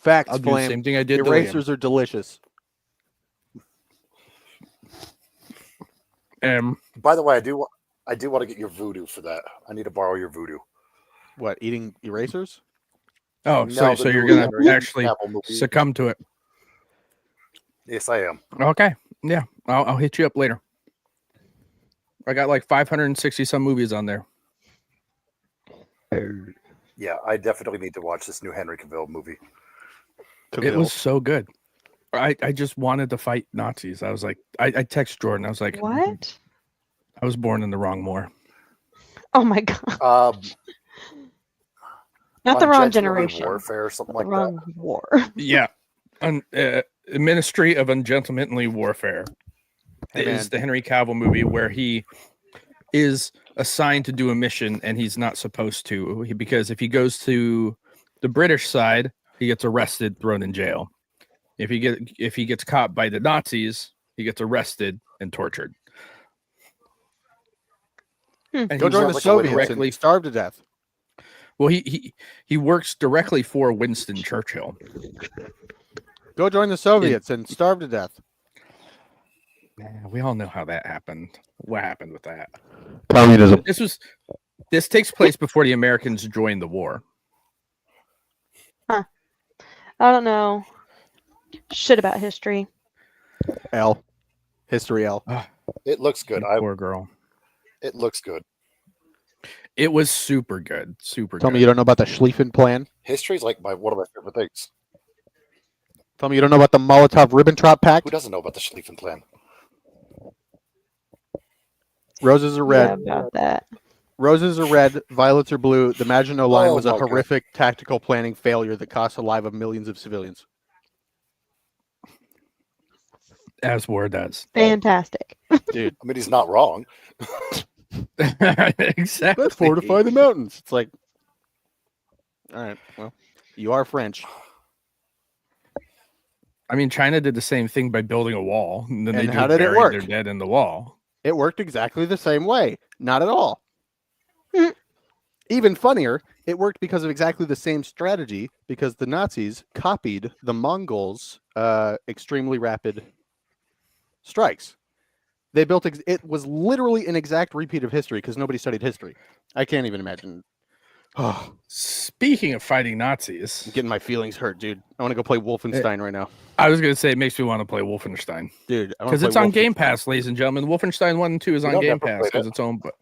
Facts, I'll do the Flame. same thing I did to Liam. Erasers are delicious. By the way, I do want to get your voodoo for that. I need to borrow your voodoo. What, eating erasers? Oh, No, so the you're new gonna Henry actually Cavill movie. succumb to it. Yes, I am. Okay. Yeah. I'll hit you up later. I got like 560 some movies on there. Yeah, I definitely need to watch this new Henry Cavill movie. It was so good. I just wanted to fight Nazis. I was like, I text Jordan. I was like, What? I was born in the wrong war. Oh my god. Not the wrong Ungentlemanly generation. warfare or something The like wrong war. Yeah. Ministry of Ungentlemanly Warfare Hey, is man. the Henry Cavill movie where he is assigned to do a mission and he's not supposed to, because if he goes to the British side, he gets arrested, thrown in jail. If he gets caught by the Nazis, he gets arrested and tortured. And Go he join the works Soviets directly. and starve to death. Well, he works directly for Winston Churchill. Go join the Soviets and starve to death. We all know how that happened. What happened with that? Communism. This takes place before the Americans joined the war. I don't know shit about history. L. History L. It looks good. Poor girl. It looks good. It was super good. Super Tell good. me you don't know about the Schlieffen Plan. History's like one of my favorite things. Tell me you don't know about the Molotov-Ribbentrop Pact. Who doesn't know about the Schlieffen Plan? Roses are red. Yeah, about that. Roses are red. Violets are blue. The Maginot Line Oh was a my God. horrific tactical planning failure that cost the life of millions of civilians. As war does. Fantastic. Dude, I mean, he's not wrong. Exactly. let's fortify the mountains. It's like, all right, well, you are French. I mean, China did the same thing by building a wall, and then And they how just did it buried work? their dead in the wall. It worked exactly the same way. Not at all. Hmm. Even funnier, it worked because of exactly the same strategy, because the Nazis copied the Mongols' extremely rapid strikes. They built it was literally an exact repeat of history because nobody studied history. I can't even imagine. Oh, Speaking of fighting Nazis, I'm getting my feelings hurt, dude. I want to go play Wolfenstein right now. I was going to say it makes me want to play Wolfenstein. Dude, I wanna Because play it's on Wolfenstein. Game Pass, ladies and gentlemen. Wolfenstein 1 and 2 is on I've Game never Pass played because it. it's own. But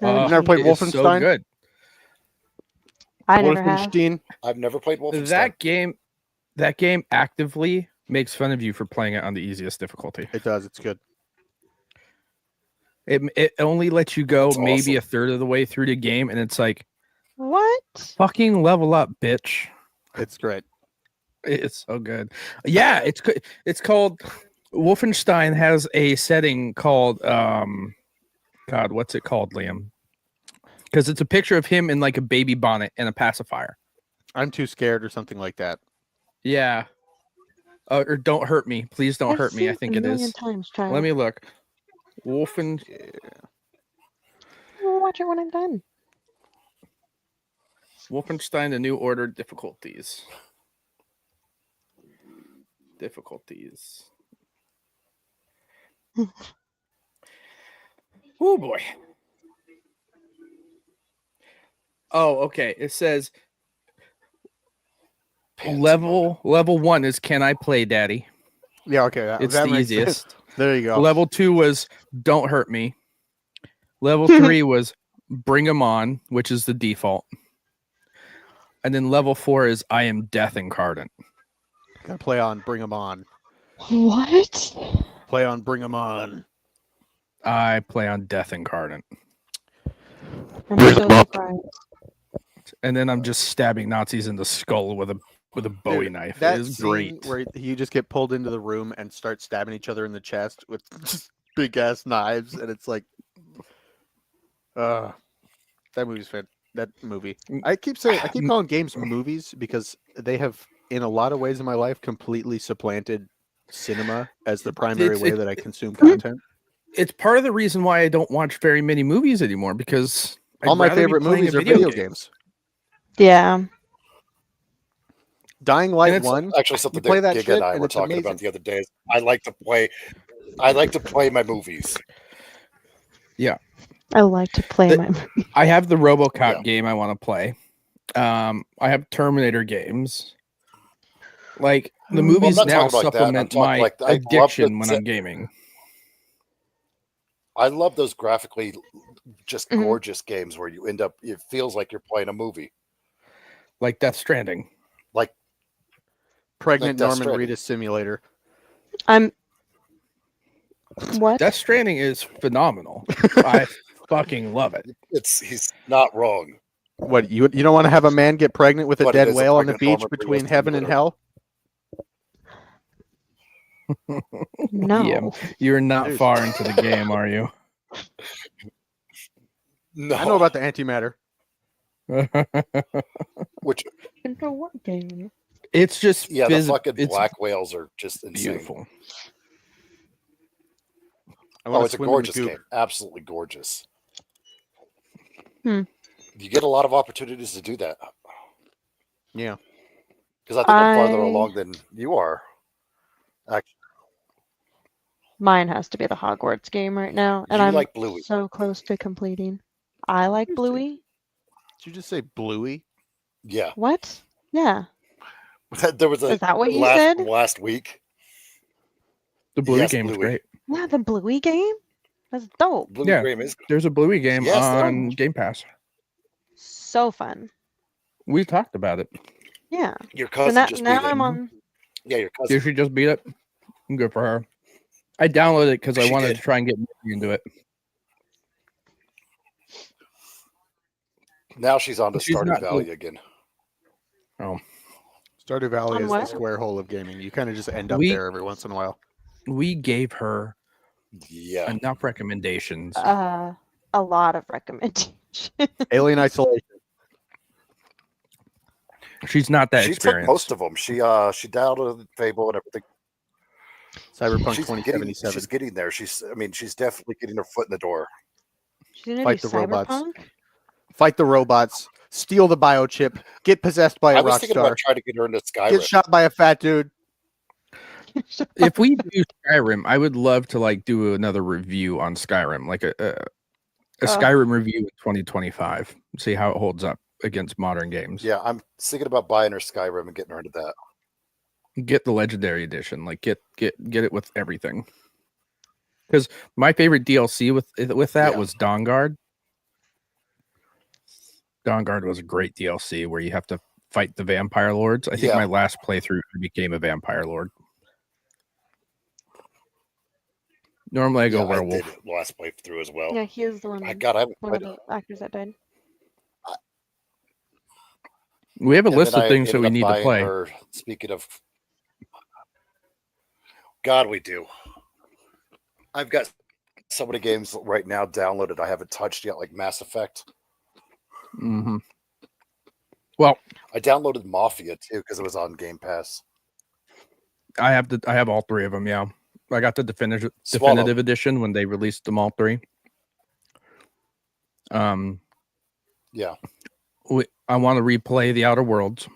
You've never played it is so Wolfenstein? good. I never have. Wolfenstein? I've never played Wolfenstein. That game actively makes fun of you for playing it on the easiest difficulty. It does. It's good. It only lets you go That's maybe awesome. a third of the way through the game, and it's like, What? fucking level up, bitch. It's great. It's so good. Yeah, it's called Wolfenstein has a setting called God, what's it called, Liam? Because it's a picture of him in like a baby bonnet and a pacifier. I'm too scared or something like that. Yeah. Or Don't Hurt Me. Please Don't I've Hurt Me. I seen think a it million is. times, child. Let me look. Wolfen. I'll watch it when I'm done. Wolfenstein: The New Order difficulties. Oh boy. Oh, okay. It says level 1 is Can I Play Daddy? Yeah, okay. It's that the makes sense. easiest. There you go. Level 2 was Don't Hurt Me. Level 3 was Bring 'Em On, which is the default. And then level 4 is I Am Death Incarnate. Gotta play on Bring 'Em On. What? Play on Bring 'Em On. I play on Death Incarnate. I'm so surprised. And then I'm just stabbing Nazis in the skull with a Bowie knife. That It is scene great. where you just get pulled into the room and start stabbing each other in the chest with just big ass knives, and it's like, that movie's fan. That movie. I keep calling games movies because they have, in a lot of ways in my life, completely supplanted cinema as the primary way that I consume content. It's part of the reason why I don't watch very many movies anymore, because all my favorite movies are video games. Yeah. Dying Light 1. Actually, something play that that Giga shit, and I and were it's talking amazing. about the other day. I like to play my movies. Yeah. I like to play my movie. I have the RoboCop game I want to play. I have Terminator games. Like the movies now supplement my addiction when I'm gaming. I love those graphically just gorgeous games where you end up, it feels like you're playing a movie. Like Death Stranding. Like Pregnant Norman Reedus Simulator. What? Death Stranding is phenomenal. I fucking love it. He's not wrong. What, you don't want to have a man get pregnant with a dead whale on the beach between heaven and hell? No. Yeah, you're not far into the game, are you? No. I know about the antimatter. Which into what game? It's just the fucking black whales are just insane. Beautiful. It's a gorgeous game. Absolutely gorgeous. You get a lot of opportunities to do that. Yeah. Because I think I'm farther along than you are. Actually. Mine has to be the Hogwarts game right now, and I'm like Bluey. So close to completing. I like Bluey. Did you just say Bluey? Yeah. What? Yeah. There was Is that what you said? Last week. The Bluey game is great. Yeah, the Bluey game? That's dope. Bluey game is there's a Bluey game on Game Pass. So fun. We talked about it. Yeah. Your cousin just beat it. I'm on. Yeah, your cousin. Did she just beat it? Good for her. I downloaded it because I wanted to try and get into it. Now she's on to Stardew Valley again. Oh. Stardew Valley is the square hole of gaming. You kind of just end up there every once in a while. We gave her enough recommendations. A lot of recommendations. Alien Isolation. She's not that experienced. Took most of them. She downloaded Fable and everything. Cyberpunk 2077. She's getting there. She's definitely getting her foot in the door. She's Fight the robots. Fight the robots. Steal the biochip. Get possessed by a rock star. I was thinking about trying to get her into Skyrim. Get shot by a fat dude. If we do Skyrim, I would love to do another review on Skyrim, like a Skyrim review in 2025. See how it holds up against modern games. Yeah, I'm thinking about buying her Skyrim and getting her into that. Get the Legendary Edition, get it with everything. Because my favorite DLC with that was Dawnguard. Dawnguard was a great DLC where you have to fight the vampire lords. I think my last playthrough I became a vampire lord. Normally I go werewolf. I did last playthrough as well. Yeah, he is the one. I haven't one of the actors that died. We have a list of things that we need to play. Speaking of, God, we do. I've got so many games right now downloaded I haven't touched yet, like Mass Effect. Mm-hmm. Well, I downloaded Mafia too because it was on Game Pass. I have all three of them. Yeah, I got the definitive Swallow. edition when they released them all three. Yeah. I want to replay the Outer Worlds.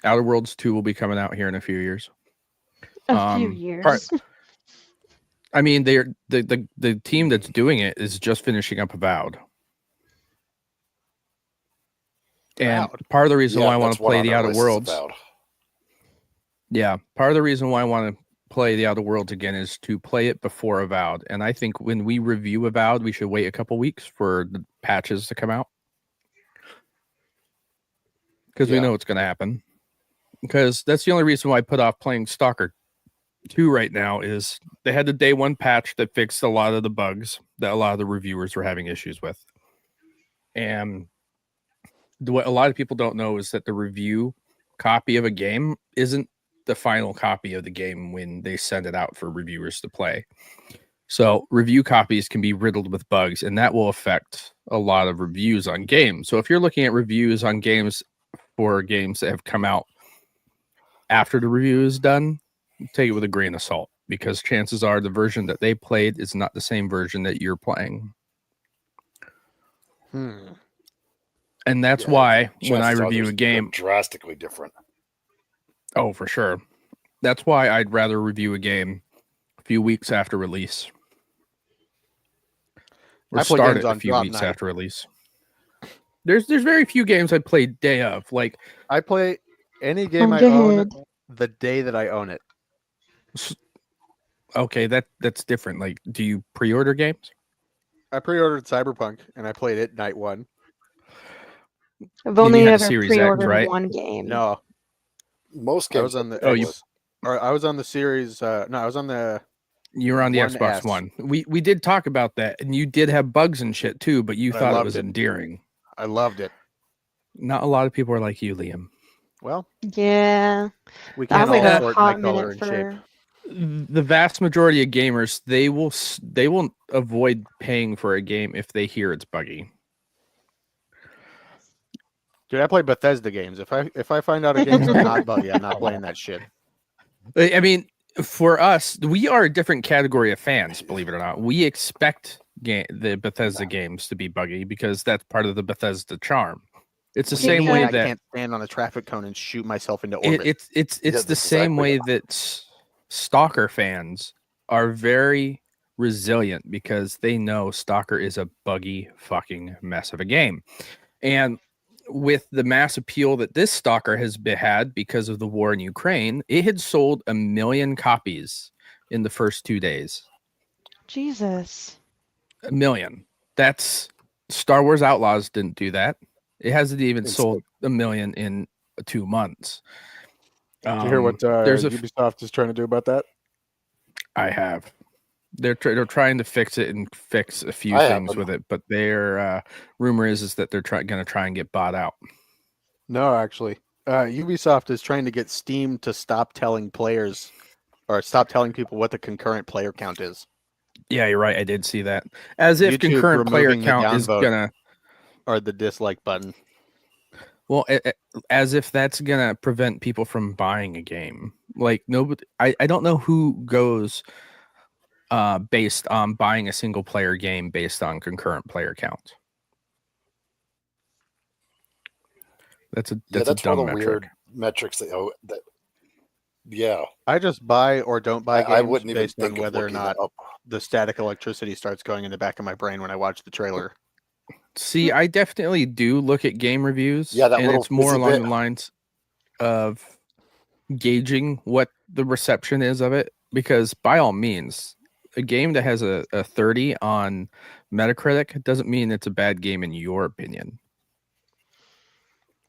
Outer Worlds 2 will be coming out here in a few years. A few years. I mean, they're the team that's doing it is just finishing up Avowed. And part of the reason why I want to play the Outer Worlds. Yeah, part of the reason why I want to play the Outer Worlds again is to play it before Avowed. And I think when we review Avowed, we should wait a couple weeks for the patches to come out. Because we know what's going to happen. Because that's the only reason why I put off playing Stalker 2 right now is they had the day one patch that fixed a lot of the bugs that a lot of the reviewers were having issues with. And what a lot of people don't know is that the review copy of a game isn't the final copy of the game when they send it out for reviewers to play. So review copies can be riddled with bugs, and that will affect a lot of reviews on games. So if you're looking at reviews on games for games that have come out after the review is done, take it with a grain of salt, because chances are the version that they played is not the same version that you're playing. And that's why when I review a game, drastically different. Oh, for sure. That's why I'd rather review a game a few weeks after release. Or start it a few weeks after release. There's very few games I play day of. Like I play any game I own the day that I own it. Okay, that's different. Like, do you pre-order games? I pre-ordered Cyberpunk and I played it night one. I've only ever pre-ordered one game. No, most games. I was on the I was on the series. No, I was on the. You were on the Xbox One. We did talk about that, and you did have bugs and shit too, but you thought it was endearing. I loved it. Not a lot of people are like you, Liam. Well, yeah, we can't all sort my color and shape. The vast majority of gamers, they will avoid paying for a game if they hear it's buggy. Dude, I play Bethesda games. If I find out a game's not buggy, I'm not playing that shit. I mean, for us, we are a different category of fans, believe it or not. We expect the Bethesda games to be buggy because that's part of the Bethesda charm. It's the same way that I can't stand on a traffic cone and shoot myself into orbit. It's the same way that Stalker fans are very resilient because they know Stalker is a buggy fucking mess of a game. And with the mass appeal that this Stalker has had because of the war in Ukraine, it had sold 1 million copies in the first 2 days. Jesus. 1 million. That's Star Wars Outlaws didn't do that. It hasn't even sold 1 million in 2 months. Did you hear what Ubisoft is trying to do about that? I have. They're trying to fix it and fix a few things with it, but their rumor is that they're going to try and get bought out. No, actually, Ubisoft is trying to get Steam to stop telling players or stop telling people what the concurrent player count is. Yeah, you're right. I did see that. As if YouTube concurrent player count is gonna or the dislike button. Well, as if that's gonna prevent people from buying a game. Like nobody, I don't know who goes based on buying a single player game based on concurrent player count. That's a dumb one of the metric. Weird metrics that yeah. I just buy or don't buy games I wouldn't even based on whether or not the static electricity starts going in the back of my brain when I watch the trailer. See, I definitely do look at game reviews. Yeah, and it's more along the lines of gauging what the reception is of it. Because by all means, a game that has a 30 on Metacritic doesn't mean it's a bad game in your opinion.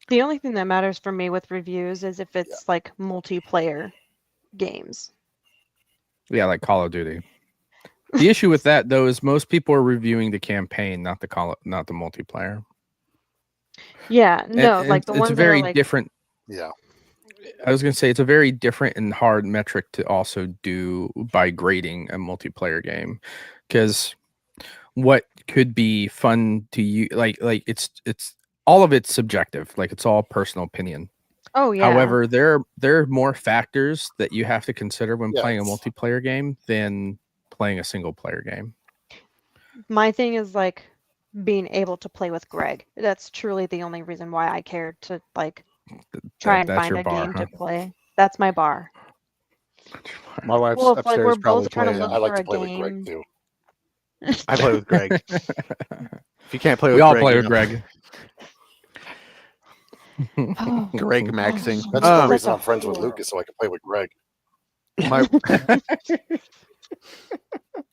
The only thing that matters for me with reviews is if it's like multiplayer games. Yeah, like Call of Duty. The issue with that though is most people are reviewing the campaign, not the multiplayer. Yeah, no, and like the ones it's very that are like, different. Yeah, I was going to say it's a very different and hard metric to also do by grading a multiplayer game, because what could be fun to you, like it's all of it's subjective, like it's all personal opinion. Oh yeah. However, there are more factors that you have to consider when playing a Yes. multiplayer game than playing a single player game. My thing is like being able to play with Greg. That's truly the only reason why I cared to like try and That's find your a bar, game huh? to play. That's my bar. My wife's Well, if like upstairs we're probably both trying to playing. look I like for to a play with Greg game. too. I play with Greg. If you can't play We with all Greg, play you with know. Greg. Greg Maxing. That's the Such reason a I'm friends with whore. Lucas, so I can play with Greg.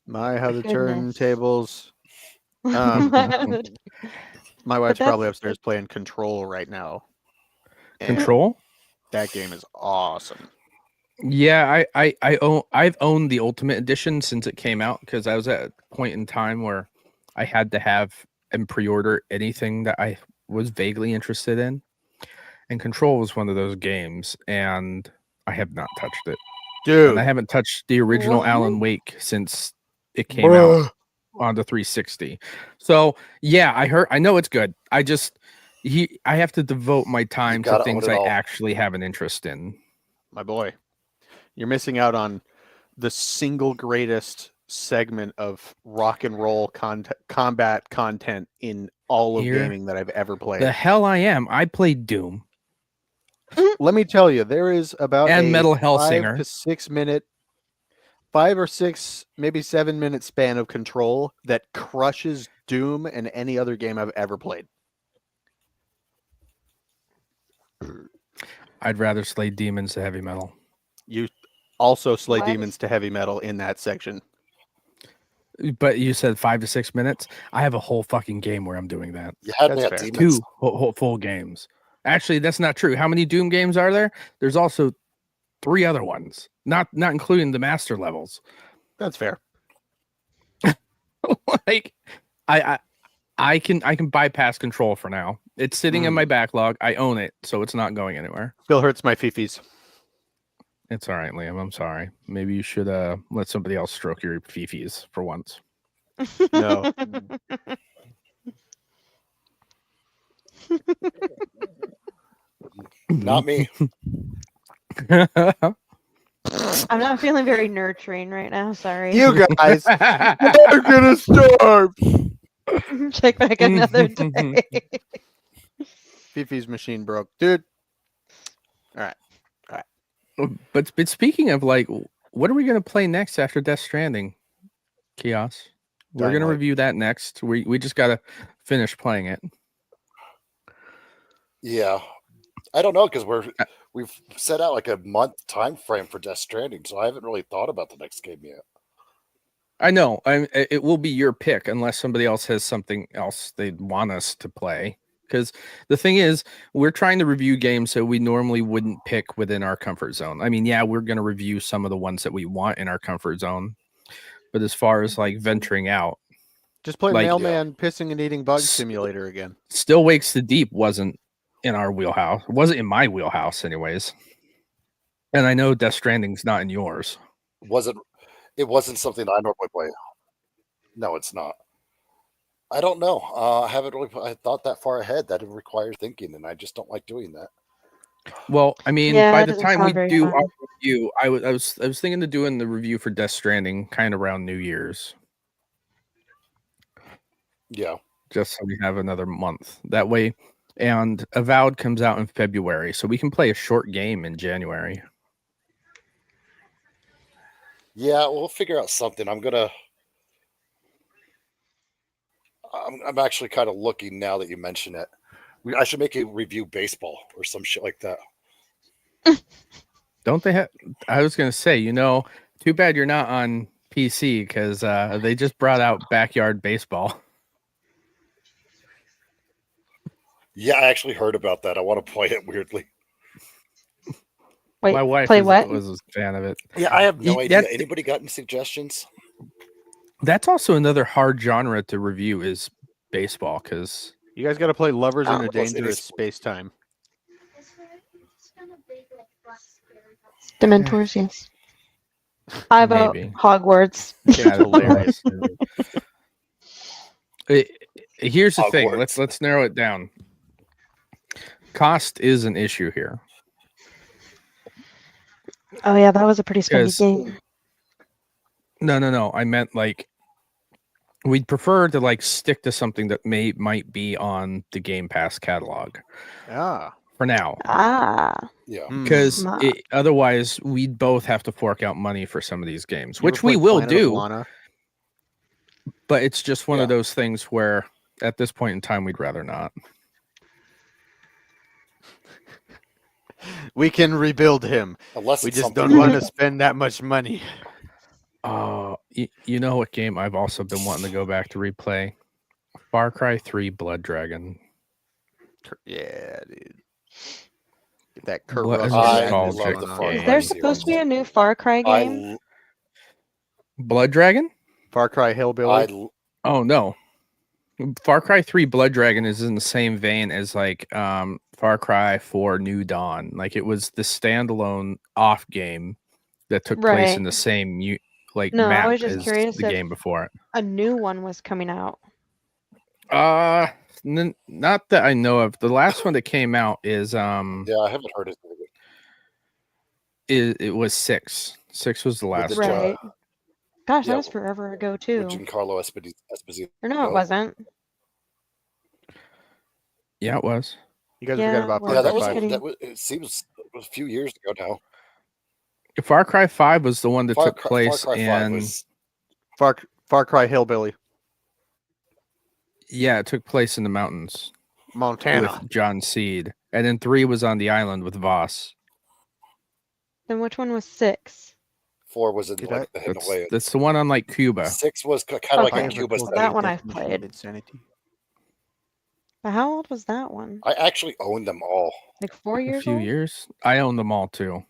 My how the Goodness. turntables. My wife's probably upstairs playing Control right now. and Control? That game is awesome. Yeah, I've owned the Ultimate Edition since it came out, because I was at a point in time where I had to have and pre-order anything that I was vaguely interested in. And Control was one of those games, and I have not touched it. Dude. And I haven't touched the original What? Alan Wake since it came out on the 360. So yeah, I know it's good. I have to devote my time to gotta things own it I all. actually have an interest in. My boy. You're missing out on the single greatest segment of rock and roll combat content in all of Here. gaming that I've ever played. The hell I am. I played Doom Let me tell you, there is about and a Metal 5 Hellsinger. to 6 minute, 5 or 6, maybe 7 minute span of Control that crushes Doom and any other game I've ever played. I'd rather slay demons to heavy metal. You also slay What? demons to heavy metal in that section. But you said 5 to 6 minutes. I have a whole fucking game where I'm doing that. You had That's me fair. at demons. 2 whole full games. Actually, that's not true. How many Doom games are there? There's also 3 other ones, not including the master levels. That's fair. Like, I can bypass Control for now. It's sitting in my backlog. I own it, so it's not going anywhere. Still hurts my fifis. It's all right, Liam. I'm sorry. Maybe you should let somebody else stroke your fifis for once. No. Not me. I'm not feeling very nurturing right now. Sorry. You guys are gonna starve. Check back another day. Fifi's machine broke, dude. All right. But speaking of, like, what are we gonna play next after Death Stranding? Chaos. We're Dying gonna Light. review that next. We just gotta finish playing it. Yeah, I don't know because we've set out like a month time frame for Death Stranding, so I haven't really thought about the next game yet. I know. It will be your pick unless somebody else has something else they want us to play. Because the thing is, we're trying to review games so we normally wouldn't pick within our comfort zone. I mean, yeah, we're going to review some of the ones that we want in our comfort zone. But as far as like venturing out, Just play Like- Mailman Pissing and Eating Bug Simulator again. Still Wakes the Deep wasn't in our wheelhouse. It wasn't in my wheelhouse anyways. And I know Death Stranding's not in yours. It wasn't something I normally play. No, it's not. I don't know. I haven't really I thought that far ahead. That it requires thinking, and I just don't like doing that. Well, I mean, Yeah, by it the doesn't time we sound very do fun. our review, I was thinking of doing the review for Death Stranding kind of around New Year's, Yeah, just so we have another month. That way, and Avowed comes out in February, so we can play a short game in January. yeah. We'll figure out something. I'm actually kind of looking now that you mention it. I should make a review baseball or some shit like that. Don't they have? I was gonna say, too bad you're not on PC because they just brought out Backyard Baseball. Yeah, I actually heard about that. I want to play it weirdly. Wait, My wife play what? was a fan of it. Yeah, I have no Y- idea. that- Anybody got any suggestions? That's also another hard genre to review is baseball because You guys got to play Lovers in a Plus, it Dangerous is- Space Time. Dementors, yes. I vote Maybe. Hogwarts. Game's hilarious. Here's the thing. Hogwarts. Let's narrow it down. Cost is an issue here. Oh yeah, that was a pretty spendy Yes. game. No. I meant like we'd prefer to like stick to something that might be on the Game Pass catalog Ah. for now. Ah, Yeah. Because Smart. otherwise we'd both have to fork out money for some of these games, You ever which we played will Planet of do. Lana? But it's just one Yeah. of those things where at this point in time we'd rather not. We can rebuild him. Unless We it's just something don't want like- to spend that much money. You know what game I've also been wanting to go back to replay? Far Cry 3 Blood Dragon. Yeah, dude. Get that Kurt What a Russell I madness nostalgic love the going Far on. is game. there Cry supposed to be series. a new Far Cry I game? l- Blood Dragon? Far Cry Hillbilly. I l- Oh no. Far Cry 3 Blood Dragon is in the same vein as like Far Cry 4 New Dawn. Like it was the standalone off game that took place in Right. the same No, I map was just as curious the if game before it. a new one was coming out. Not that I know of. The last one that came out is yeah, I haven't heard it. it was 6. 6 was the With last the one. Ja- Right. Gosh, yeah, that was forever ago with too. Giancarlo Esposito. Or no, it Oh. wasn't. Yeah, it was. You guys Yeah, forgot about well, Yeah, Far that Cry was 5. kidding. it seems it was a few years ago now. Far Cry 5 was the one that Far took Cry place 5 in was Far Cry Hillbilly. yeah, it took place in the mountains Montana. with John Seed. And then 3 was on the island with Voss. Then which one was 6? 4 was in Did like the Himalayas. That's the one on like Cuba. 6 was kind of like Okay. a Cuba Well, setting. that one I've played. Insanity. But how old was that one? I actually own them all. Like 4 A years few old? years. I own them all too.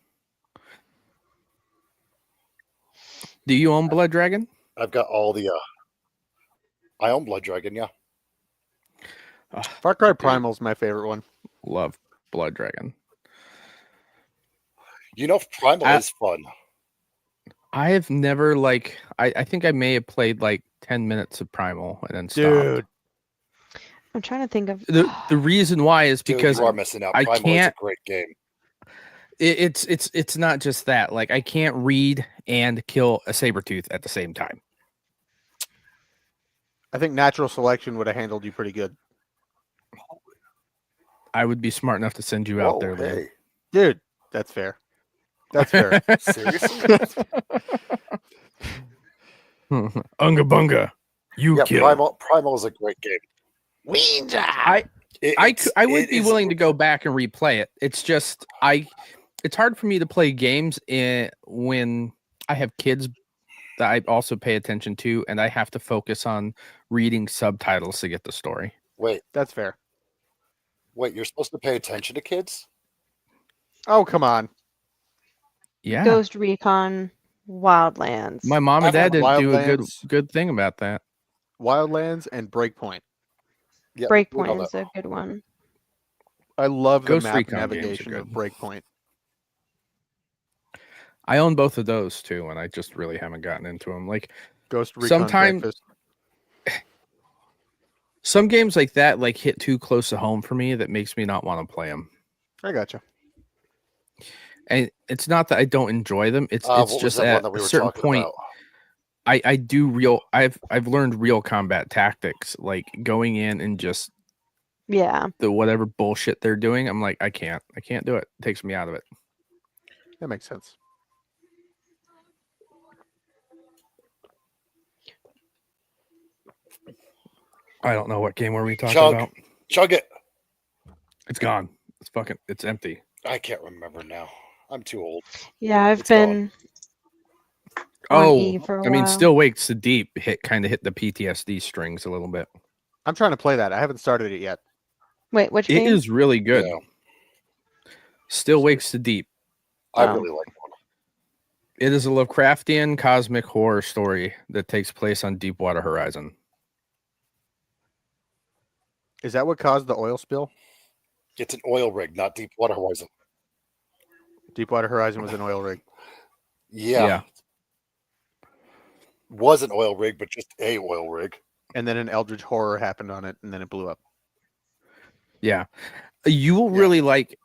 Do you own Blood Dragon? I've got all the. I own Blood Dragon. Yeah, Far Cry Dude. Primal's my favorite one. Love Blood Dragon. you know Primal I- is fun. I have never I think I may have played like 10 minutes of Primal and then stopped. Dude. I'm trying to think of. The reason why is Dude, because you are missing out. I Primal is a can't- great game. it's not just that. Like I can't read and kill a sabertooth at the same time. I think natural selection would have handled you pretty good. I would be smart enough to send you out Whoa, there, Liam. hey, Dude, that's fair. That's fair. seriously? Unga bunga. You Yeah, kill. Primal is a great game. I It's- I would it be is- willing to go back and replay it. It's just it's hard for me to play games when I have kids that I also pay attention to, and I have to focus on reading subtitles to get the story. Wait, That's fair. you're supposed to pay attention to kids? Oh, come on. Yeah, Ghost Recon Wildlands. my mom and I've had dad didn't do a Wildlands. good thing about that. Wildlands and Breakpoint. Yeah, we know Breakpoint that. is a good one. I love the Ghost map Recon games are navigation of good. Breakpoint. I own both of those too, and I just really haven't gotten into them. Like Ghost Recon Sometime- Breakfast. some games like that, like hit too close to home for me. That makes me not want to play them. I gotcha. And it's not that I don't enjoy them. It's What was just that one at that we a were certain talking point. about? I do real. I've learned real combat tactics, like going in and just Yeah. the whatever bullshit they're doing. I'm like, I can't do it. It takes me out of it. That makes sense. I don't know what game were we talking Chug. about. Chug it. It's gone. It's empty. I can't remember now. I'm too old. Yeah, I've It's gone. been on Oh, E for a I mean, while. Still Wakes the Deep hit the PTSD strings a little bit. I'm trying to play that. I haven't started it yet. Wait, which It game? is really good. Yeah, Still Wakes the Deep. I Oh. really like one. It is a Lovecraftian cosmic horror story that takes place on Deepwater Horizon. Is that what caused the oil spill? It's an oil rig, not Deepwater Horizon. Deepwater Horizon was an oil rig. Yeah. Was an oil rig, but just a oil rig. And then an Eldritch Horror happened on it, and then it blew up. Yeah. You will Yeah. really like.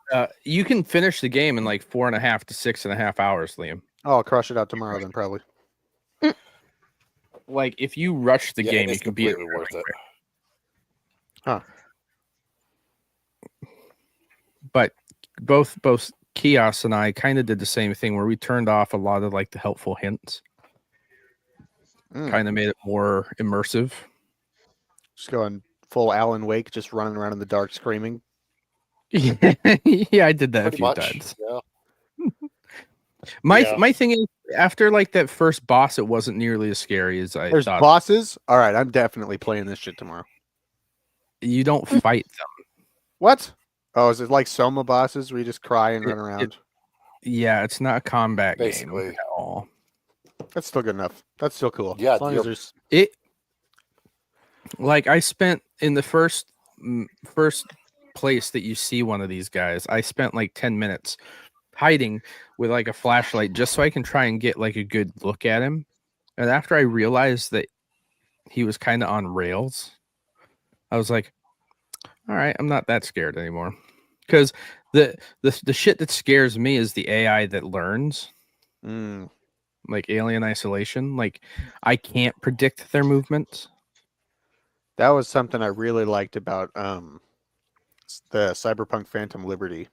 You can finish the game in like 4.5 to 6.5 hours, Liam. Oh, I'll crush it out tomorrow then, probably. Like if you rush the Yeah, game, and you it's can beat it. completely worth it. Huh. But both Kios and I kind of did the same thing where we turned off a lot of like the helpful hints. Kind of made it more immersive. Just going full Alan Wake, just running around in the dark screaming. Yeah, I did that Pretty a few much. times. Yeah. My thing is, after like that first boss, it wasn't nearly as scary as I There's thought. bosses? All right, I'm definitely playing this shit tomorrow. You don't fight them. What? Oh, is it like Soma bosses where you just cry and run around? Yeah, it's not a combat Basically. game at all. That's still good enough. That's still cool. Yeah, As long as there's... Like I spent in the first place that you see one of these guys, I spent like 10 minutes hiding with like a flashlight just so I can try and get like a good look at him. And after I realized that he was kind of on rails, I was like, all right, I'm not that scared anymore. Because the shit that scares me is the AI that learns. Like Alien Isolation. Like I can't predict their movements. That was something I really liked about the Cyberpunk Phantom Liberty,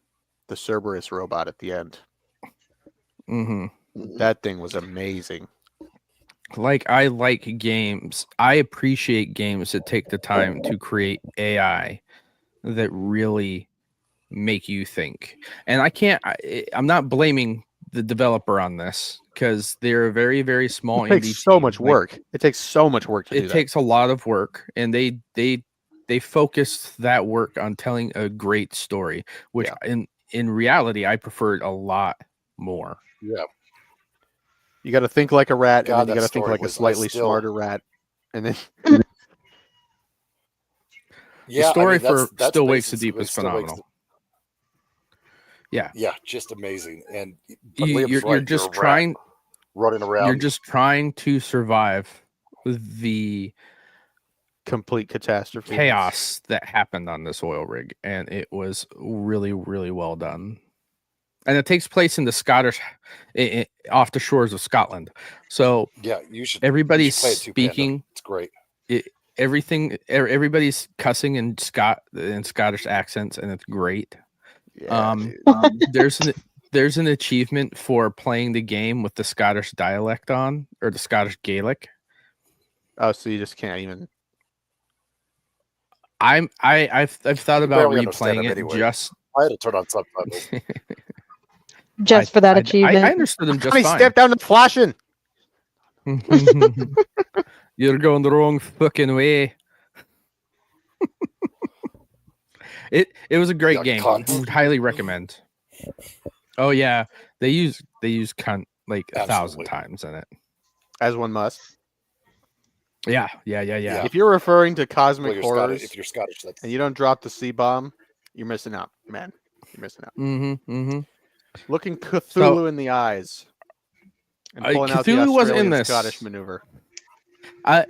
the Cerberus robot at the end. That thing was amazing. Like I like games. I appreciate games that take the time to create AI that really make you think. And I'm not blaming the developer on this because they're a very, very small. It takes so much work. It takes so much work to do that. It takes a lot of work, and they focused that work on telling a great story, which in reality I preferred a lot more. Yeah. You got to think like a rat, God, and then you got to think like a slightly smarter rat, and then. The story for Still Wakes the Deep is phenomenal. Yeah, just amazing. And you're just trying running around. You're just trying to survive the complete catastrophe chaos that happened on this oil rig, and it was really, really well done. And it takes place in the Scottish, off the shores of Scotland. So yeah, you should. Everybody's you should play it too, speaking. Panda. It's great. Everybody's cussing in Scottish accents, and it's great. Yeah, there's an achievement for playing the game with the Scottish dialect on, or the Scottish Gaelic. Oh, so you just can't even. I've thought about replaying it anyway. I had to turn on subtitles just for that achievement. I understood them just fine. Step down the flashing. You're going the wrong fucking way. It was a great game. I would highly recommend. Oh yeah, they use cunt like 1,000 times in it, as one must. Yeah. If you're referring to cosmic horrors, if you're Scottish, and you don't drop the C-bomb, you're missing out, man. You're missing out. Looking Cthulhu in the eyes and pulling out the Australian Scottish maneuver. I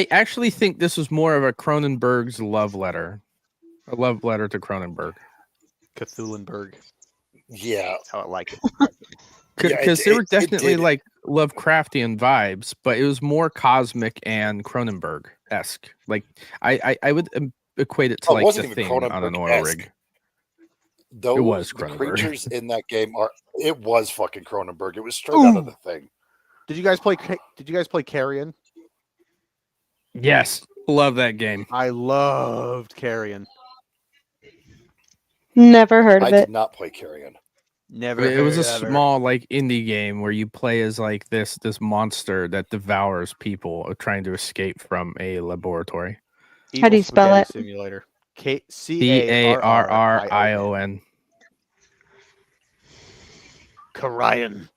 actually think this was more of a Cronenberg's love letter. A love letter to Cronenberg. Cthulhuenberg. Yeah. That's how I like it. Because there were definitely like Lovecraftian vibes, but it was more cosmic and Cronenberg-esque. Like I would equate it to like the thing on an oil rig. It was Cronenberg. The creatures in that game it was fucking Cronenberg. It was straight out of the thing. Did you guys play Carrion? Yes. Love that game. I loved Carrion. Never heard of it. I did not play Carrion. Never. It was a small like indie game where you play as like this monster that devours people trying to escape from a laboratory. How do you spell it? Simulator. Carrion. Carrion.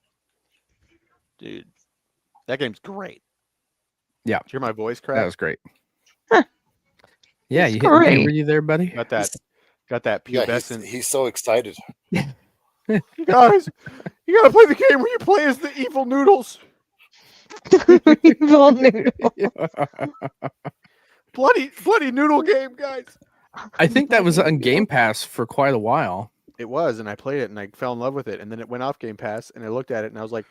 Dude, that game's great. Yeah. Did you hear my voice crack? That was great. Huh. Yeah, you hit, were you there, buddy? Got that pubescent. He's so excited. You guys, you gotta play the game where you play as the evil noodles. Evil noodle. Bloody noodle game, guys. I think that was Bloody on Game noodle. Pass for quite a while. It was, and I played it, and I fell in love with it, and then it went off Game Pass, and I looked at it, and I was like,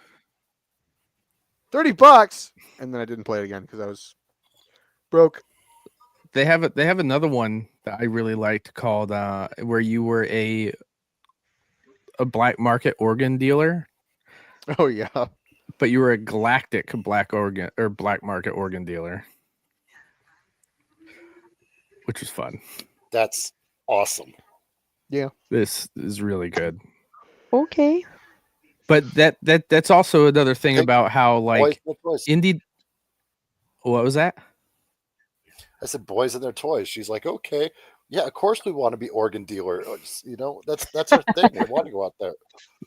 $30, and then I didn't play it again because I was broke. They have another one that I really liked called where you were a black market organ dealer, Oh yeah, but you were a galactic black market organ dealer, which was fun. That's awesome. This is really good. Okay. But that's also another thing Take about how Boys like and their toys. indie. What was that? I said boys and their toys. She's like, okay, yeah, of course we want to be organ dealer. That's our thing. We want to go out there.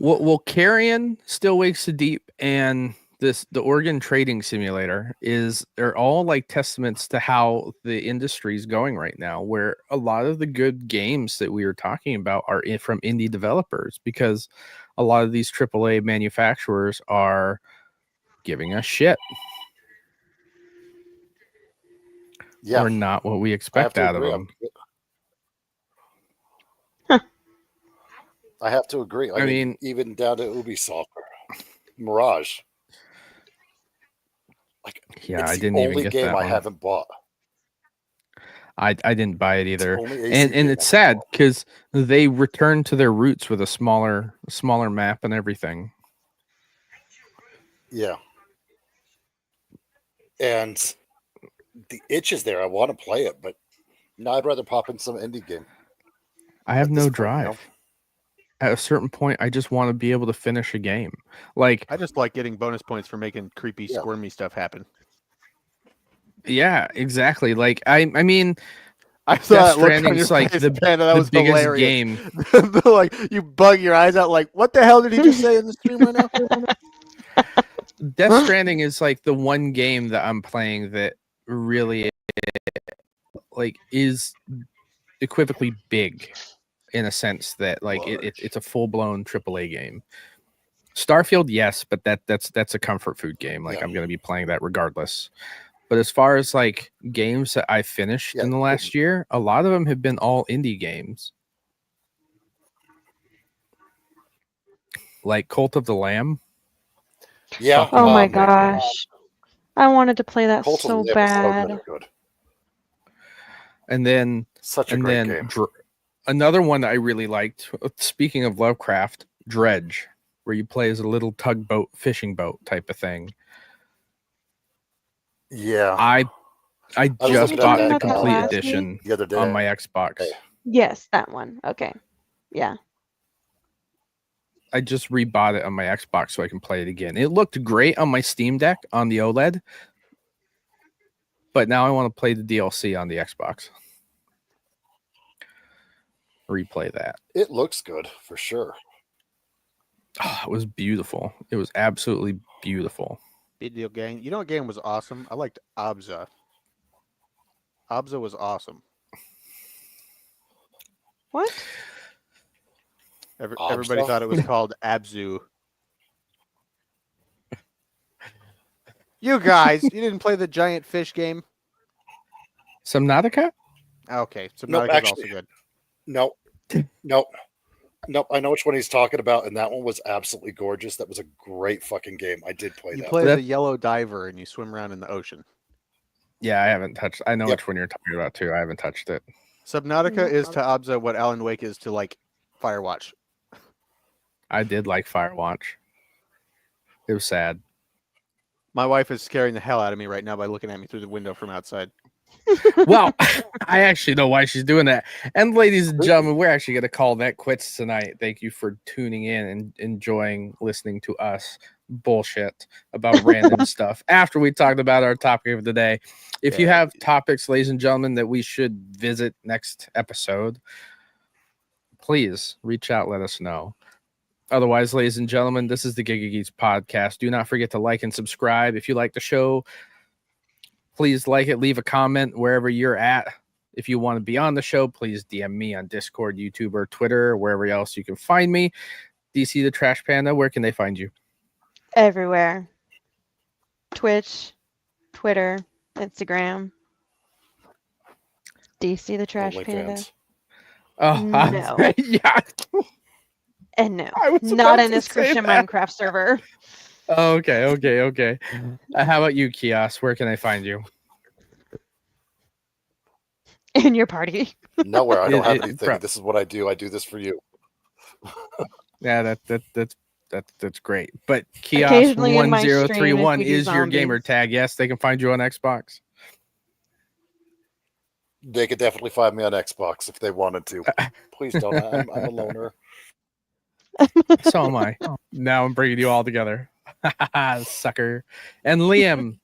Well, Carrion, Still Wakes the Deep, and the Organ Trading Simulator they're all like testaments to how the industry is going right now, where a lot of the good games that we were talking about are from indie developers, because a lot of these AAA manufacturers are giving us shit. Yeah, Or not what we I have expect to out of agree. them. I have to agree. I mean, even down to Ubisoft, Mirage. Like, Yeah, it's I the didn't even only get game that I one. haven't bought. I didn't buy it It's the either. only AC And game it's I sad haven't bought. because they returned to their roots with a smaller map and everything. Yeah. And the itch is there. I want to play it, but no, I'd rather pop in some indie game. I have At no this point, drive. At a certain point, I just want to be able to finish a game. Like, I just like getting bonus points for making creepy, Yeah. squirmy stuff happen. yeah, exactly. Like, I mean, I Death saw that look on your Stranding's like face, the Panda. That the was biggest hilarious. game. Like you bug your eyes out. Like, what the hell did he just say in the stream right now? Death Stranding is like the one game that I'm playing that really like is equivocally big, in a sense that like it's a full-blown AAA game. Starfield, yes, but that's a comfort food game. Like, Yeah. I'm going to be playing that regardless. But as far as like games that I finished Yeah, in the last year, a lot of them have been all indie games. Like Cult of the Lamb. Yeah. Fucking Oh my love that game. gosh. I wanted to play that Cult of the so Lamb is bad. good. And then Such a great game. Another one that I really liked, speaking of Lovecraft, Dredge, where you play as a little tugboat, fishing boat type of thing. Yeah. I was just looking at bought that, the that complete last edition the other day. on my Xbox. Hey. Yes, that one. Okay. Yeah. I just rebought it on my Xbox so I can play it again. It looked great on my Steam Deck on the OLED, but now I want to play the DLC on the Xbox. Replay that. It looks good for sure. Oh, it was beautiful. It was absolutely beautiful. Video game. You know what game was awesome? I liked Abza. Abza was awesome. What? Everybody Abza? thought it was called Abzu. You guys, you didn't play the giant fish game? Subnautica? Okay, so Nope, Nautica's actually- also good. Nope. I know which one he's talking about, and that one was absolutely gorgeous. That was a great fucking game. I did play You that. play That- as a yellow diver and you swim around in the ocean. Yeah, I haven't touched. I know Yep. which one you're talking about too. I haven't touched it. Subnautica is to Abza what Alan Wake is to like Firewatch. I did like Firewatch. It was sad. My wife is scaring the hell out of me right now by looking at me through the window from outside. Well, I actually know why she's doing that. And ladies and gentlemen, we're actually going to call that quits tonight. Thank you for tuning in and enjoying listening to us bullshit about random stuff after we talked about our topic of the day. If you Yeah. have topics, ladies and gentlemen, that we should visit next episode, please reach out, let us know. Otherwise, ladies and gentlemen, this is the Giga Geeks podcast. Do not forget to like and subscribe. If you like the show, please like it, leave a comment wherever you're at. If you want to be on the show, please DM me on Discord, YouTube, or Twitter, or wherever else you can find me. DC the Trash Panda, where can they find you? Everywhere. Twitch, Twitter, Instagram. DC the Trash Panda. OnlyFans. Oh, No. yeah. And no. I was Not about in to this say Christian that. Minecraft server. Okay. How about you, Kios? Where can I find you? In your party. Nowhere. I don't have It- anything. This is what I do. I do this for you. Yeah, that's great. But Kios Occasionally in my stream, if 1031 we do is your gamer zombies. tag. Yes, they can find you on Xbox. They could definitely find me on Xbox if they wanted to. Please don't. I'm a loner. So am I. Now I'm bringing you all together. Sucker. And Liam,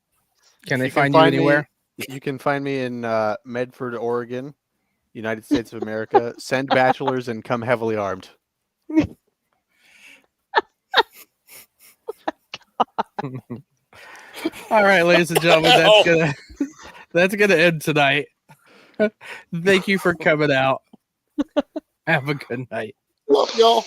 can they find you anywhere? You can find me in Medford, Oregon, United States of America. Send bachelors and come heavily armed. All right, ladies and gentlemen, that's gonna end tonight. Thank you for coming out. Have a good night. Love y'all.